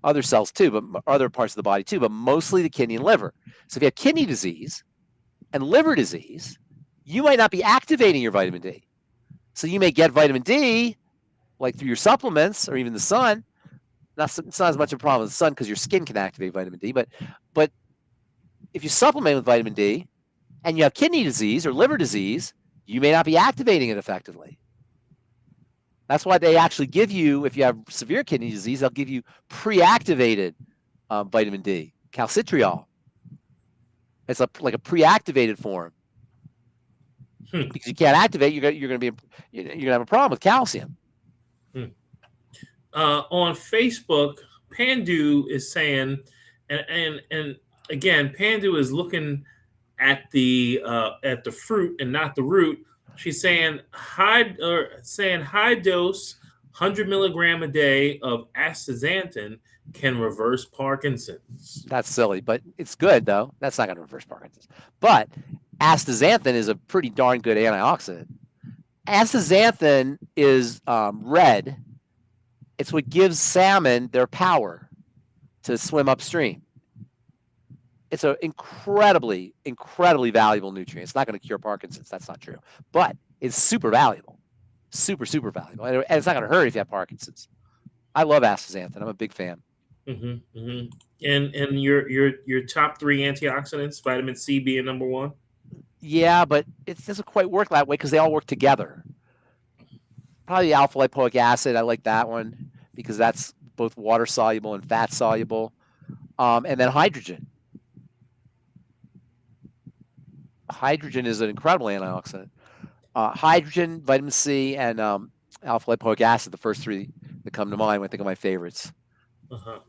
Other cells too, but other parts of the body too, but mostly the kidney and liver. So if you have kidney disease and liver disease, you might not be activating your vitamin D. So you may get vitamin D, like through your supplements or even the sun. It's not as much of a problem with the sun because your skin can activate vitamin D. But if you supplement with vitamin D and you have kidney disease or liver disease, you may not be activating it effectively. That's why they actually give you, if you have severe kidney disease, they'll give you pre-activated vitamin D, calcitriol. It's like a pre-activated form. Because you can't activate, you're going to have a problem with calcium. On Facebook, Pandu is saying, and again, Pandu is looking at the fruit and not the root. She's saying high dose, 100 milligram a day of astaxanthin can reverse Parkinson's. That's silly, but it's good though. That's not going to reverse Parkinson's. But astaxanthin is a pretty darn good antioxidant. Astaxanthin is red. It's what gives salmon their power to swim upstream. It's an incredibly, incredibly valuable nutrient. It's not going to cure Parkinson's. That's not true. But it's super valuable. Super, super valuable. And it's not going to hurt if you have Parkinson's. I love astaxanthin. I'm a big fan. Mm-hmm, mm-hmm. And your top 3 antioxidants, vitamin C being number 1? Yeah, but it doesn't quite work that way because they all work together. Probably the alpha lipoic acid. I like that one because that's both water soluble and fat soluble. And then hydrogen. Hydrogen is an incredible antioxidant. Hydrogen, vitamin C, and alpha lipoic acid, the first 3 that come to mind when I think of my favorites. Uh-huh.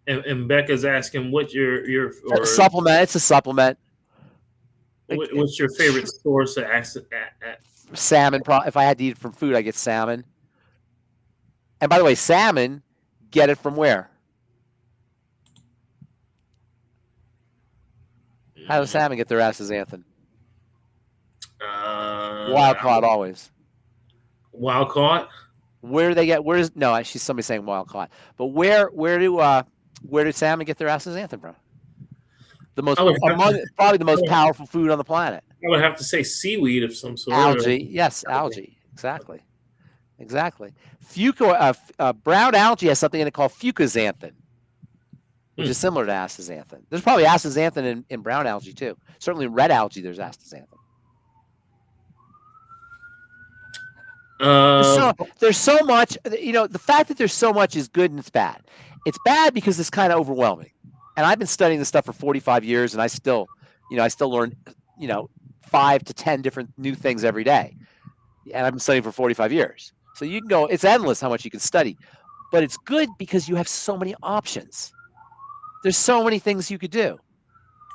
And Becca's asking what your supplement. It's a supplement. What's your favorite source of acid? Salmon. If I had to eat it from food, I get salmon. And by the way, salmon, get it from where? How does salmon get their astaxanthin? Wild caught always. Wild caught? Where do they get? She's somebody saying wild caught. But where do salmon get their astaxanthin from? Probably the most powerful food on the planet. I would have to say seaweed of some sort. Algae, yes, algae, exactly. Brown algae has something in it called fucoidZ, which is similar to astaxanthin. There's probably astaxanthin in brown algae too. Certainly in red algae, there's astaxanthin. There's so much, the fact that there's so much is good and it's bad. It's bad because it's kind of overwhelming. And I've been studying this stuff for 45 years and I still learn, 5 to 10 different new things every day. And I've been studying for 45 years. So you can go, it's endless how much you can study. But it's good because you have so many options. There's so many things you could do.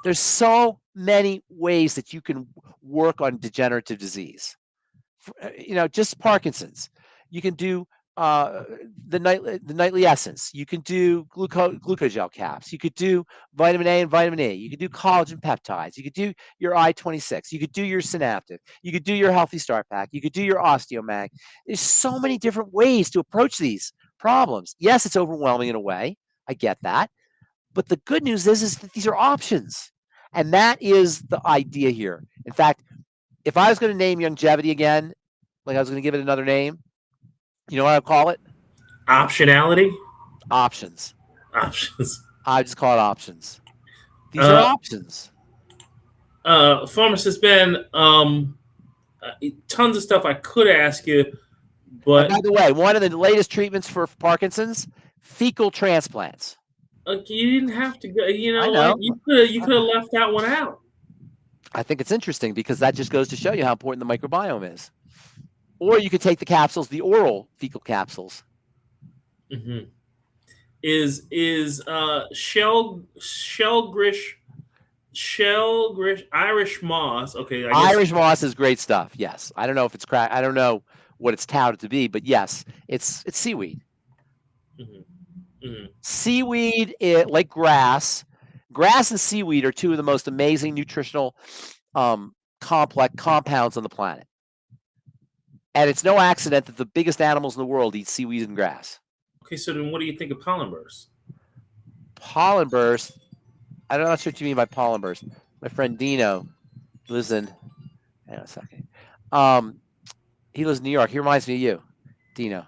There's so many ways that you can work on degenerative disease. Just Parkinson's. You can do the nightly essence. You can do glucogel caps. You could do vitamin A and vitamin E. You could do collagen peptides. You could do your I-26. You could do your synaptic. You could do your healthy start pack. You could do your osteomag. There's so many different ways to approach these problems. Yes, it's overwhelming in a way. I get that. But the good news is that these are options. And that is the idea here. In fact, if I was going to name longevity again, like I was going to give it another name, you know what I'd call it? Optionality? Options. Options. I just call it options. These are options. Pharmacist Ben, tons of stuff I could ask you, but... And by the way, one of the latest treatments for Parkinson's, fecal transplants. You didn't have to go, I know. You could have left that one out. I think it's interesting because that just goes to show you how important the microbiome is. Or you could take the capsules, the oral fecal capsules. Mm-hmm. Is shellgrish Irish moss? Okay, Irish moss is great stuff. Yes, I don't know if it's crack. I don't know what it's touted to be, but yes, it's seaweed. Mm-hmm. Mm-hmm. Seaweed, like grass and seaweed are 2 of the most amazing nutritional complex compounds on the planet. And it's no accident that the biggest animals in the world eat seaweed and grass. Okay, so then what do you think of pollen burst? Pollen burst? I'm not sure what you mean by pollen burst. My friend Dino lives in... Hang on a second. He lives in New York. He reminds me of you, Dino.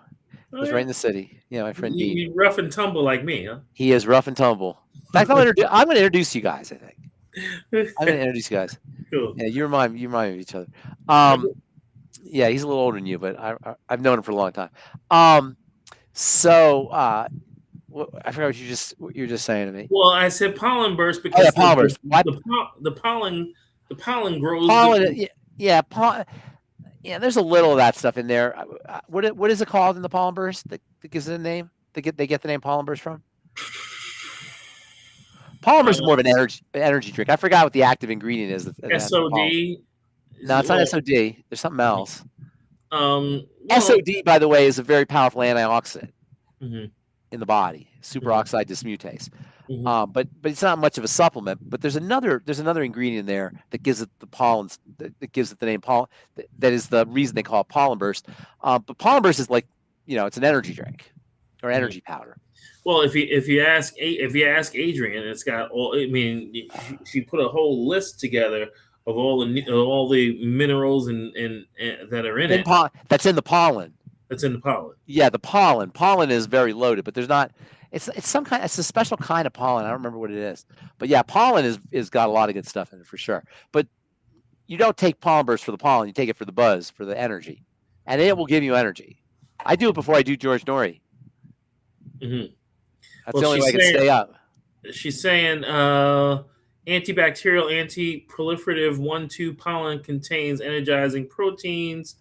Oh, He's right in the city. Yeah, my friend Dean. He's rough and tumble like me, huh? He is rough and tumble. In fact, I'm going to introduce you guys. I think I'm going to introduce you guys. Cool. Yeah, you remind me of each other. Yeah, he's a little older than you, but I've known him for a long time. So I forgot what you were just saying to me. Well, I said pollen burst because pollen burst. The pollen grows. Pollen, yeah. Yeah, there's a little of that stuff in there. What is it called in the pollen burst that gives it a name? They get the name pollen burst from? Pollen burst is more of an energy drink. I forgot what the active ingredient is. SOD. No, it's not SOD. There's something else. Well, SOD, by the way, is a very powerful antioxidant in the body, superoxide dismutase. Mm-hmm. But it's not much of a supplement. But there's another ingredient in there that gives it the pollens, that gives it the name pollen. That is the reason they call it pollen burst. But pollen burst is like, it's an energy drink or energy powder. Well, if you ask Adrian, it's got all. I mean, she put a whole list together of all the minerals and that are in it. That's in the pollen. That's in the pollen. Yeah, the pollen. Pollen is very loaded, but there's not. It's a special kind of pollen. I don't remember what it is, but yeah, pollen is got a lot of good stuff in it for sure. But you don't take pollen burst for the pollen. You take it for the buzz, for the energy, and it will give you energy. I do it before I do George Norrie. Mm-hmm. That's the only way I can stay up. She's saying antibacterial, anti-proliferative 1,2 pollen contains energizing proteins,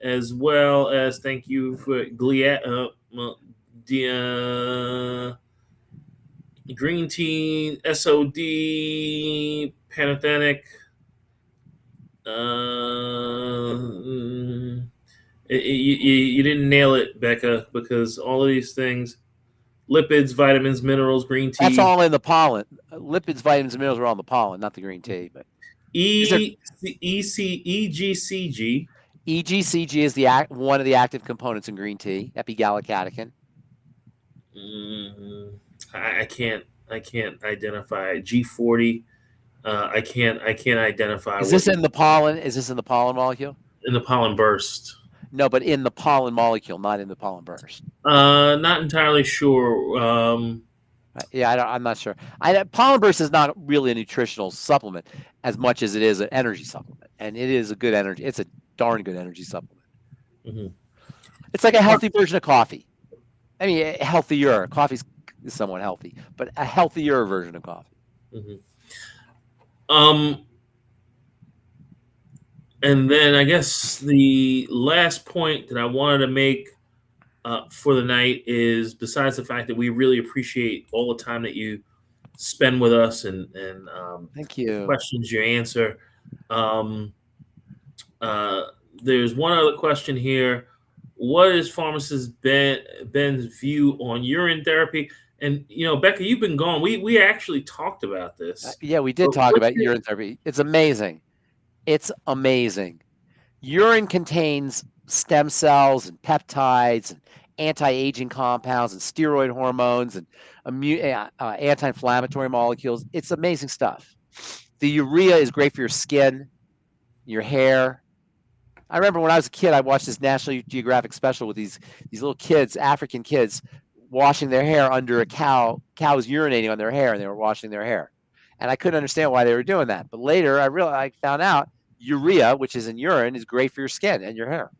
as well as, thank you for green tea, SOD, pantothenic. You didn't nail it, Becca, because all of these things, lipids, vitamins, minerals, green tea. That's all in the pollen. Lipids, vitamins, and minerals are all in the pollen, not the green tea. But EGCG. EGCG is one of the active components in green tea. Epigallocatechin. I can't identify G40. I can't identify. Is this in the pollen? Is this in the pollen molecule? In the pollen burst. No, but in the pollen molecule, not in the pollen burst. Not entirely sure. Yeah, I'm not sure. Pollen burst is not really a nutritional supplement as much as it is an energy supplement, and it is a good energy. It's a darn good energy supplement. Mm-hmm. It's like a healthy version of coffee. I mean, healthier. Coffee is somewhat healthy, but a healthier version of coffee. Mm-hmm. And then I guess the last point that I wanted to make for the night is, besides the fact that we really appreciate all the time that you spend with us and thank you, questions you answer. There's one other question here. What is Pharmacist Ben's view on urine therapy? And, Becca, you've been gone. We actually talked about this. Yeah, we did talk about urine therapy. It's amazing. It's amazing. Urine contains stem cells and peptides and anti-aging compounds and steroid hormones and anti-inflammatory molecules. It's amazing stuff. The urea is great for your skin, your hair. I remember when I was a kid, I watched this National Geographic special with these little kids, African kids, washing their hair under a cow. Cow was urinating on their hair, and they were washing their hair. And I couldn't understand why they were doing that. But later, I found out urea, which is in urine, is great for your skin and your hair.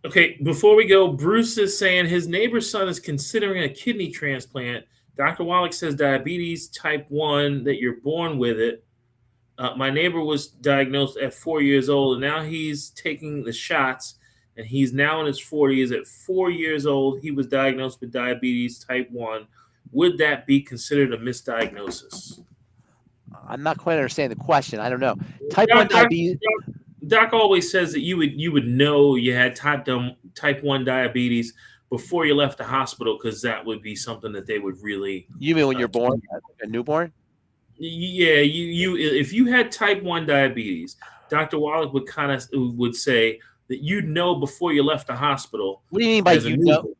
Okay, before we go, Bruce is saying his neighbor's son is considering a kidney transplant. Dr. Wallach says diabetes type 1, that you're born with it. My neighbor was diagnosed at 4 years old, and now he's taking the shots, and he's now in his 40s. At 4 years old, he was diagnosed with diabetes type 1. Would that be considered a misdiagnosis? I'm not quite understanding the question. I don't know. Type 1 diabetes. Doc always says that you would know you had type 1 diabetes before you left the hospital, because that would be something that they would really. You mean when you're born, a newborn? Yeah, you if you had type 1 diabetes, Dr. Wallach would say that you'd know before you left the hospital. What do you mean by as a newborn?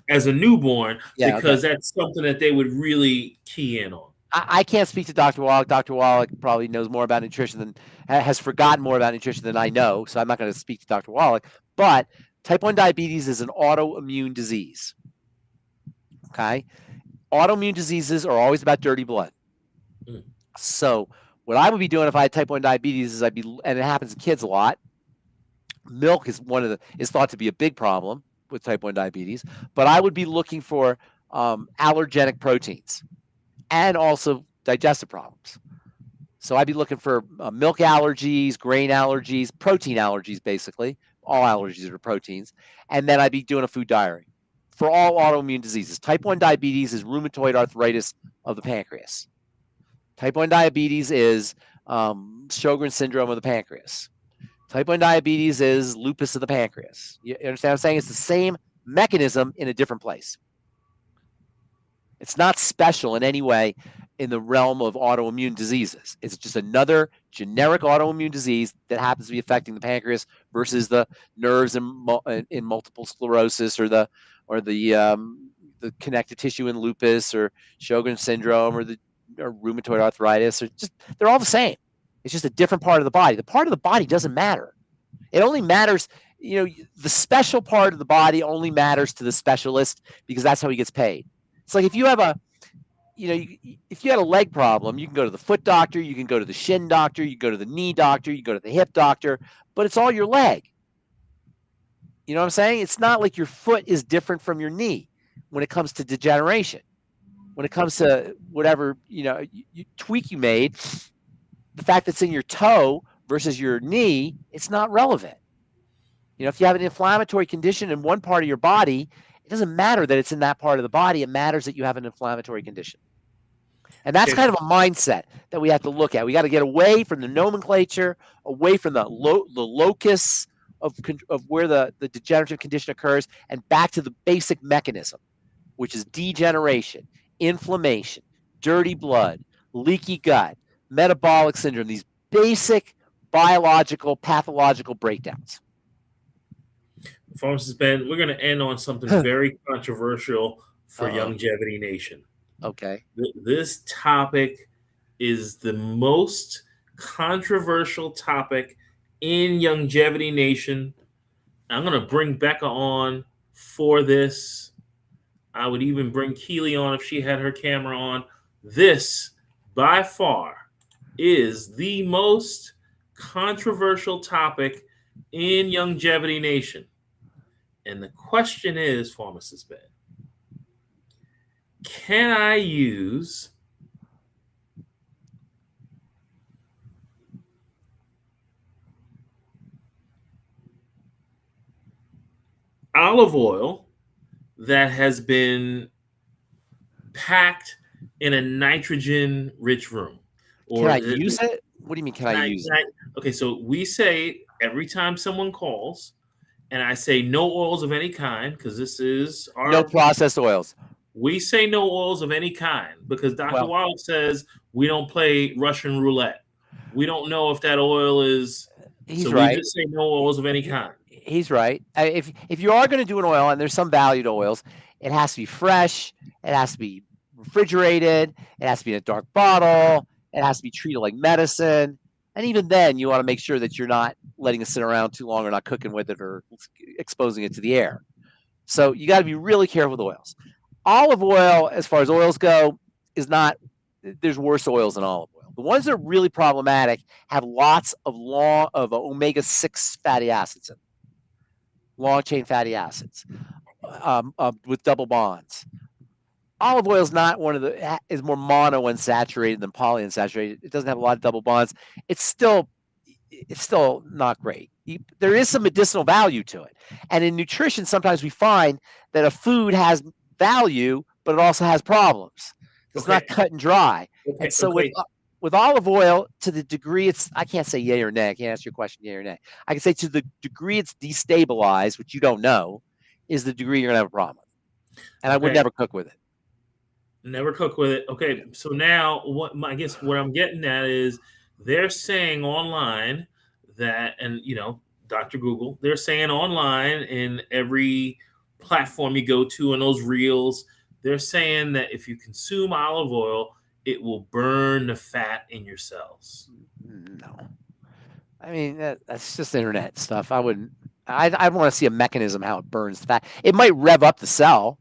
As a newborn, yeah, because that's something that they would really key in on. I can't speak to Dr. Wallach. Dr. Wallach probably knows more about nutrition than has forgotten more about nutrition than I know. So I'm not going to speak to Dr. Wallach. But type 1 diabetes is an autoimmune disease. Okay, autoimmune diseases are always about dirty blood. So what I would be doing if I had type 1 diabetes is and it happens in kids a lot. Milk is is thought to be a big problem with type 1 diabetes, but I would be looking for allergenic proteins and also digestive problems. So I'd be looking for milk allergies, grain allergies, protein allergies, basically. All allergies are proteins. And then I'd be doing a food diary for all autoimmune diseases. Type 1 diabetes is rheumatoid arthritis of the pancreas. Type 1 diabetes is Sjogren's syndrome of the pancreas. Type 1 diabetes is lupus of the pancreas. You understand what I'm saying? It's the same mechanism in a different place. It's not special in any way in the realm of autoimmune diseases. It's just another generic autoimmune disease that happens to be affecting the pancreas versus the nerves in multiple sclerosis or the connective tissue in lupus or Sjogren's syndrome or rheumatoid arthritis. They're all the same. It's just a different part of the body. The part of the body doesn't matter. It only matters, the special part of the body only matters to the specialist because that's how he gets paid. It's like if you have if you had a leg problem, you can go to the foot doctor, you can go to the shin doctor, you go to the knee doctor, you go to the hip doctor, but it's all your leg. You know what I'm saying? It's not like your foot is different from your knee when it comes to degeneration. When it comes to whatever, tweak you made, the fact that's in your toe versus your knee, it's not relevant. If you have an inflammatory condition in one part of your body, it doesn't matter that it's in that part of the body. It matters that you have an inflammatory condition. And that's kind of a mindset that we have to look at. We got to get away from the nomenclature, away from the locus of where the degenerative condition occurs, and back to the basic mechanism, which is degeneration, inflammation, dirty blood, leaky gut, metabolic syndrome, these basic biological, pathological breakdowns. Pharmacist Ben, we're going to end on something very controversial for Longevity Nation. Okay. This topic is the most controversial topic in Longevity Nation. I'm going to bring Becca on for this. I would even bring Keely on if she had her camera on. This, by far, is the most controversial topic in Longevity Nation. And the question is, Pharmacist Ben, can I use olive oil that has been packed in a nitrogen-rich room? Or can I use it? What do you mean, can I use it? Okay, so we say every time someone calls, and I say no oils of any kind, because this is our... No processed oils. We say no oils of any kind, because Dr. Wallach says we don't play Russian roulette. We don't know if that oil is... He's right. We just say no oils of any kind. He's right. If you are going to do an oil, and there's some value to oils, it has to be fresh, it has to be refrigerated, it has to be in a dark bottle, it has to be treated like medicine. And even then, you want to make sure that you're not letting it sit around too long or not cooking with it or exposing it to the air. So you got to be really careful with oils. Olive oil, as far as oils go, is not, there's worse oils than olive oil. The ones that are really problematic have lots of omega-6 fatty acids in them, long-chain fatty acids with double bonds. Olive oil is not is more monounsaturated than polyunsaturated. It doesn't have a lot of double bonds. It's still not great. There is some medicinal value to it. And in nutrition, sometimes we find that a food has value, but it also has problems. It's not cut and dry. Okay. And so with olive oil, to the degree I can't say yay or nay. I can't answer your question yay or nay. I can say to the degree it's destabilized, which you don't know, is the degree you're going to have a problem with. And I would never cook with it. Never cook with it. Okay, so now I guess what I'm getting at is they're saying online that, and Dr. Google, they're saying online in every platform you go to in those reels, they're saying that if you consume olive oil, it will burn the fat in your cells. No. I mean, that's just internet stuff. I want to see a mechanism how it burns fat. It might rev up the cell.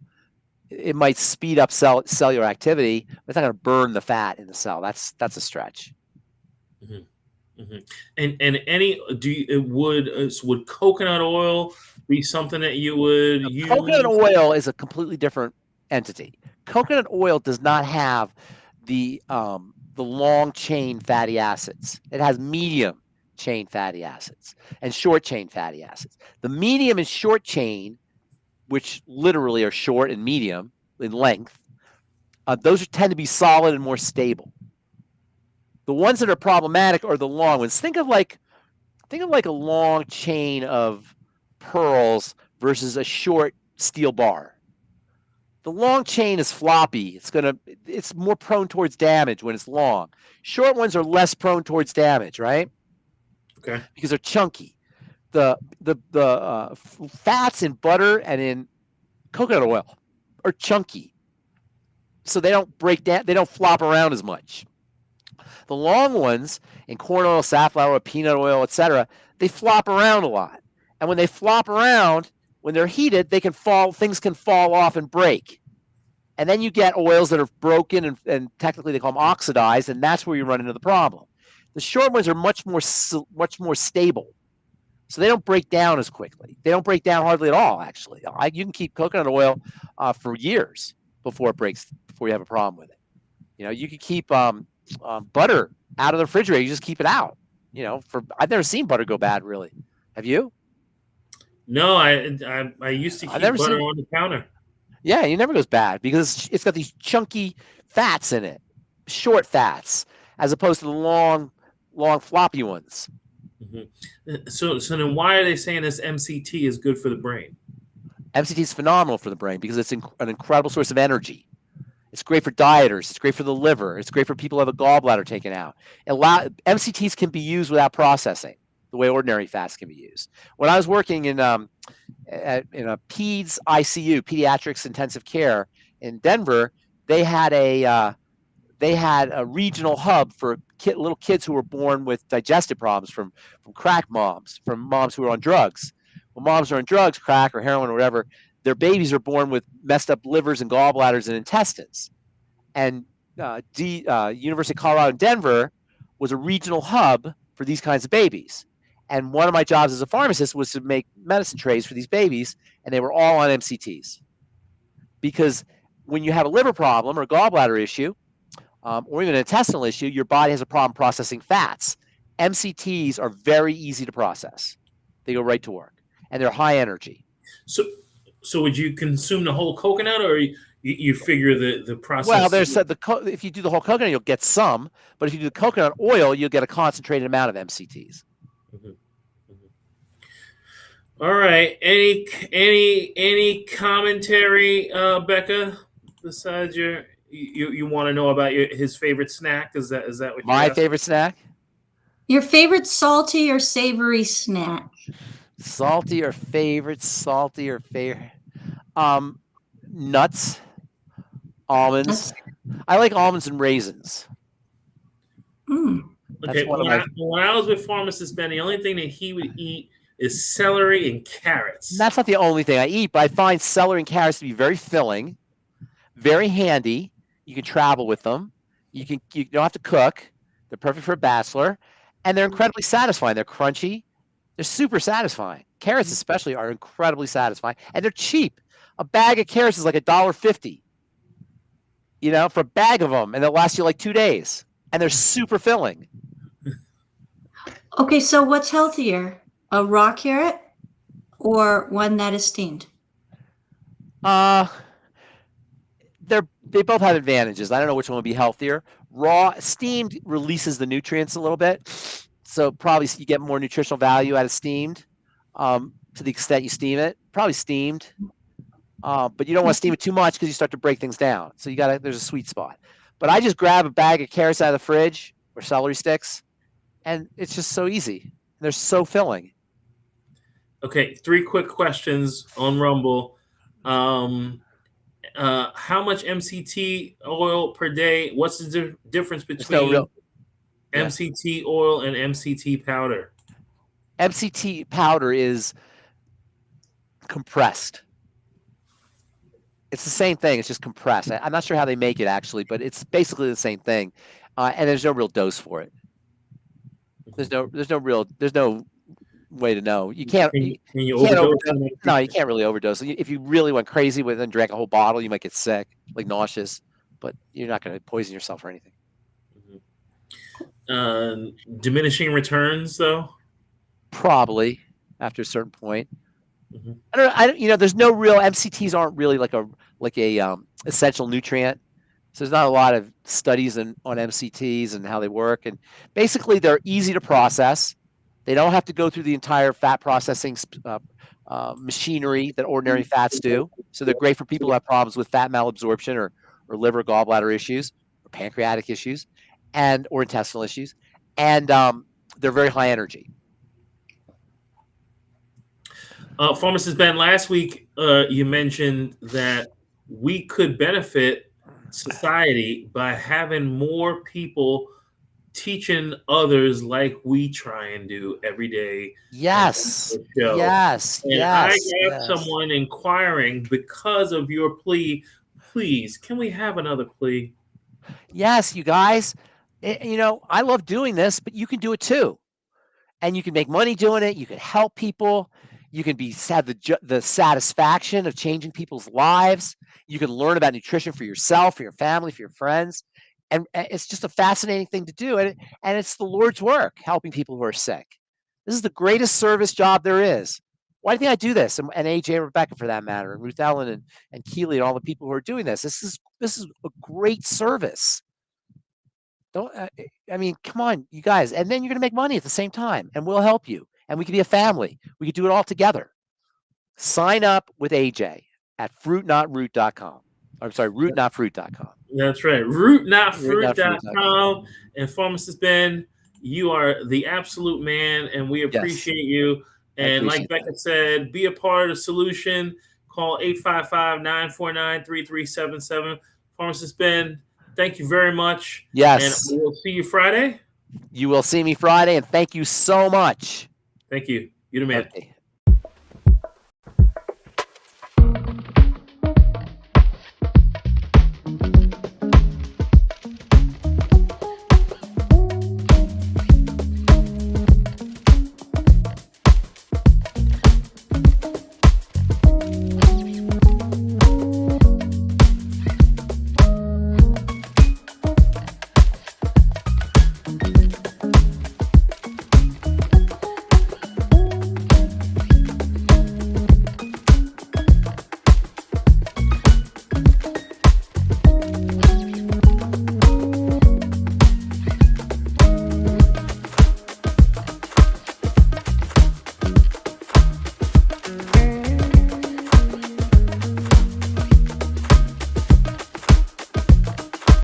It might speed up cellular activity, but it's not going to burn the fat in the cell. That's a stretch. Mm-hmm. Mm-hmm. And would coconut oil be something that you would use? Coconut oil is a completely different entity. Coconut oil does not have the long chain fatty acids. It has medium chain fatty acids and short chain fatty acids. The medium and short chain, which literally are short and medium in length, those tend to be solid and more stable. The ones that are problematic are the long ones. Think of like a long chain of pearls versus a short steel bar. The long chain is floppy. It's more prone towards damage when it's long. Short ones are less prone towards damage, right? Okay. Because they're chunky. The fats in butter and in coconut oil are chunky, so they don't break down. They don't flop around as much. The long ones in corn oil, safflower oil, peanut oil, etc., they flop around a lot. And when they flop around, when they're heated, things can fall off and break. And then you get oils that are broken and technically they call them oxidized, and that's where you run into the problem. The short ones are much more stable. So they don't break down as quickly. They don't break down hardly at all, actually. You can keep coconut oil for years before you have a problem with it. You can keep butter out of the refrigerator. You just keep it out. I've never seen butter go bad, really. Have you? No, I used to keep butter on the counter. Yeah, it never goes bad because it's got these chunky fats in it, short fats, as opposed to the long floppy ones. Mm-hmm. So then why are they saying this MCT is good for the brain? MCT is phenomenal for the brain because it's an incredible source of energy. It's great for dieters. It's great for the liver. It's great for people who have a gallbladder taken out. MCTs can be used without processing the way ordinary fats can be used. When I was working in a PEDS ICU, pediatrics intensive care in Denver, they had a regional hub for little kids who were born with digestive problems from crack moms, from moms who were on drugs. When moms are on drugs, crack or heroin or whatever, their babies are born with messed up livers and gallbladders and intestines. And University of Colorado in Denver was a regional hub for these kinds of babies. And one of my jobs as a pharmacist was to make medicine trays for these babies, and they were all on MCTs. Because when you have a liver problem or a gallbladder issue, or even an intestinal issue, your body has a problem processing fats. MCTs are very easy to process. They go right to work, and they're high energy. So would you consume the whole coconut, or you figure the process? Well, if you do the whole coconut, you'll get some, but if you do the coconut oil, you'll get a concentrated amount of MCTs. Mm-hmm. Mm-hmm. All right. Any commentary, Becca? Besides you want to know about his favorite snack? Is that what my favorite snack? Your favorite salty or savory snack? Salty or favorite? Nuts, almonds. I like almonds and raisins. Mm. Okay. When I was with Pharmacist Ben, the only thing that he would eat is celery and carrots. That's not the only thing I eat, but I find celery and carrots to be very filling, very handy. You can travel with them. You don't have to cook. They're perfect for a bachelor, and they're incredibly satisfying. They're crunchy. They're super satisfying. Carrots especially are incredibly satisfying, and they're cheap. A bag of carrots is like $1.50, for a bag of them, and they'll last you like 2 days, and they're super filling. Okay, so what's healthier, a raw carrot or one that is steamed? They both have advantages. I don't know which one would be healthier. Steamed releases the nutrients a little bit, so probably you get more nutritional value out of steamed. To the extent you steam it, probably steamed. But you don't want to steam it too much because you start to break things down. So there's a sweet spot. But I just grab a bag of carrots out of the fridge or celery sticks, and it's just so easy. They're so filling. Okay, 3 quick questions on Rumble. How much MCT oil per day? What's the difference between MCT oil and MCT powder? MCT powder is compressed. It's the same thing. It's just compressed. I'm not sure how they make it actually, but it's basically the same thing. And there's no real dose for it. There's no way to know. You can't. Can you overdose? No, you can't really overdose. If you really went crazy with it and drank a whole bottle, you might get sick, like nauseous. But you're not going to poison yourself or anything. Diminishing returns, though. Probably after a certain point. I don't. There's no real MCTs aren't really like a essential nutrient. So there's not a lot of studies on MCTs and how they work. And basically, they're easy to process. They don't have to go through the entire fat processing machinery that ordinary fats do. So they're great for people who have problems with fat malabsorption or liver gallbladder issues or pancreatic issues or intestinal issues. And they're very high energy. Pharmacist Ben, last week you mentioned that we could benefit society by having more people teaching others like we try and do every day. Yes. Yes. And I have someone inquiring because of your plea. Please, can we have another plea? Yes, you guys. I love doing this, but you can do it too. And you can make money doing it. You can help people. You can have the satisfaction of changing people's lives. You can learn about nutrition for yourself, for your family, for your friends. And it's just a fascinating thing to do. And it's the Lord's work, helping people who are sick. This is the greatest service job there is. Why do you think I do this? And AJ and Rebecca, for that matter, and Ruth Ellen and Keely and all the people who are doing this. This is a great service. Come on, you guys. And then you're going to make money at the same time. And we'll help you. And we can be a family. We can do it all together. Sign up with AJ at fruitnotroot.com. I'm sorry, rootnotfruit.com. That's right. Rootnotfruit.com. And Pharmacist Ben, you are the absolute man, and we appreciate you. And like Becca said, be a part of the solution. Call 855-949-3377. Pharmacist Ben, thank you very much. Yes. And we'll see you Friday. You will see me Friday, and thank you so much. Thank you. You're the man. Okay.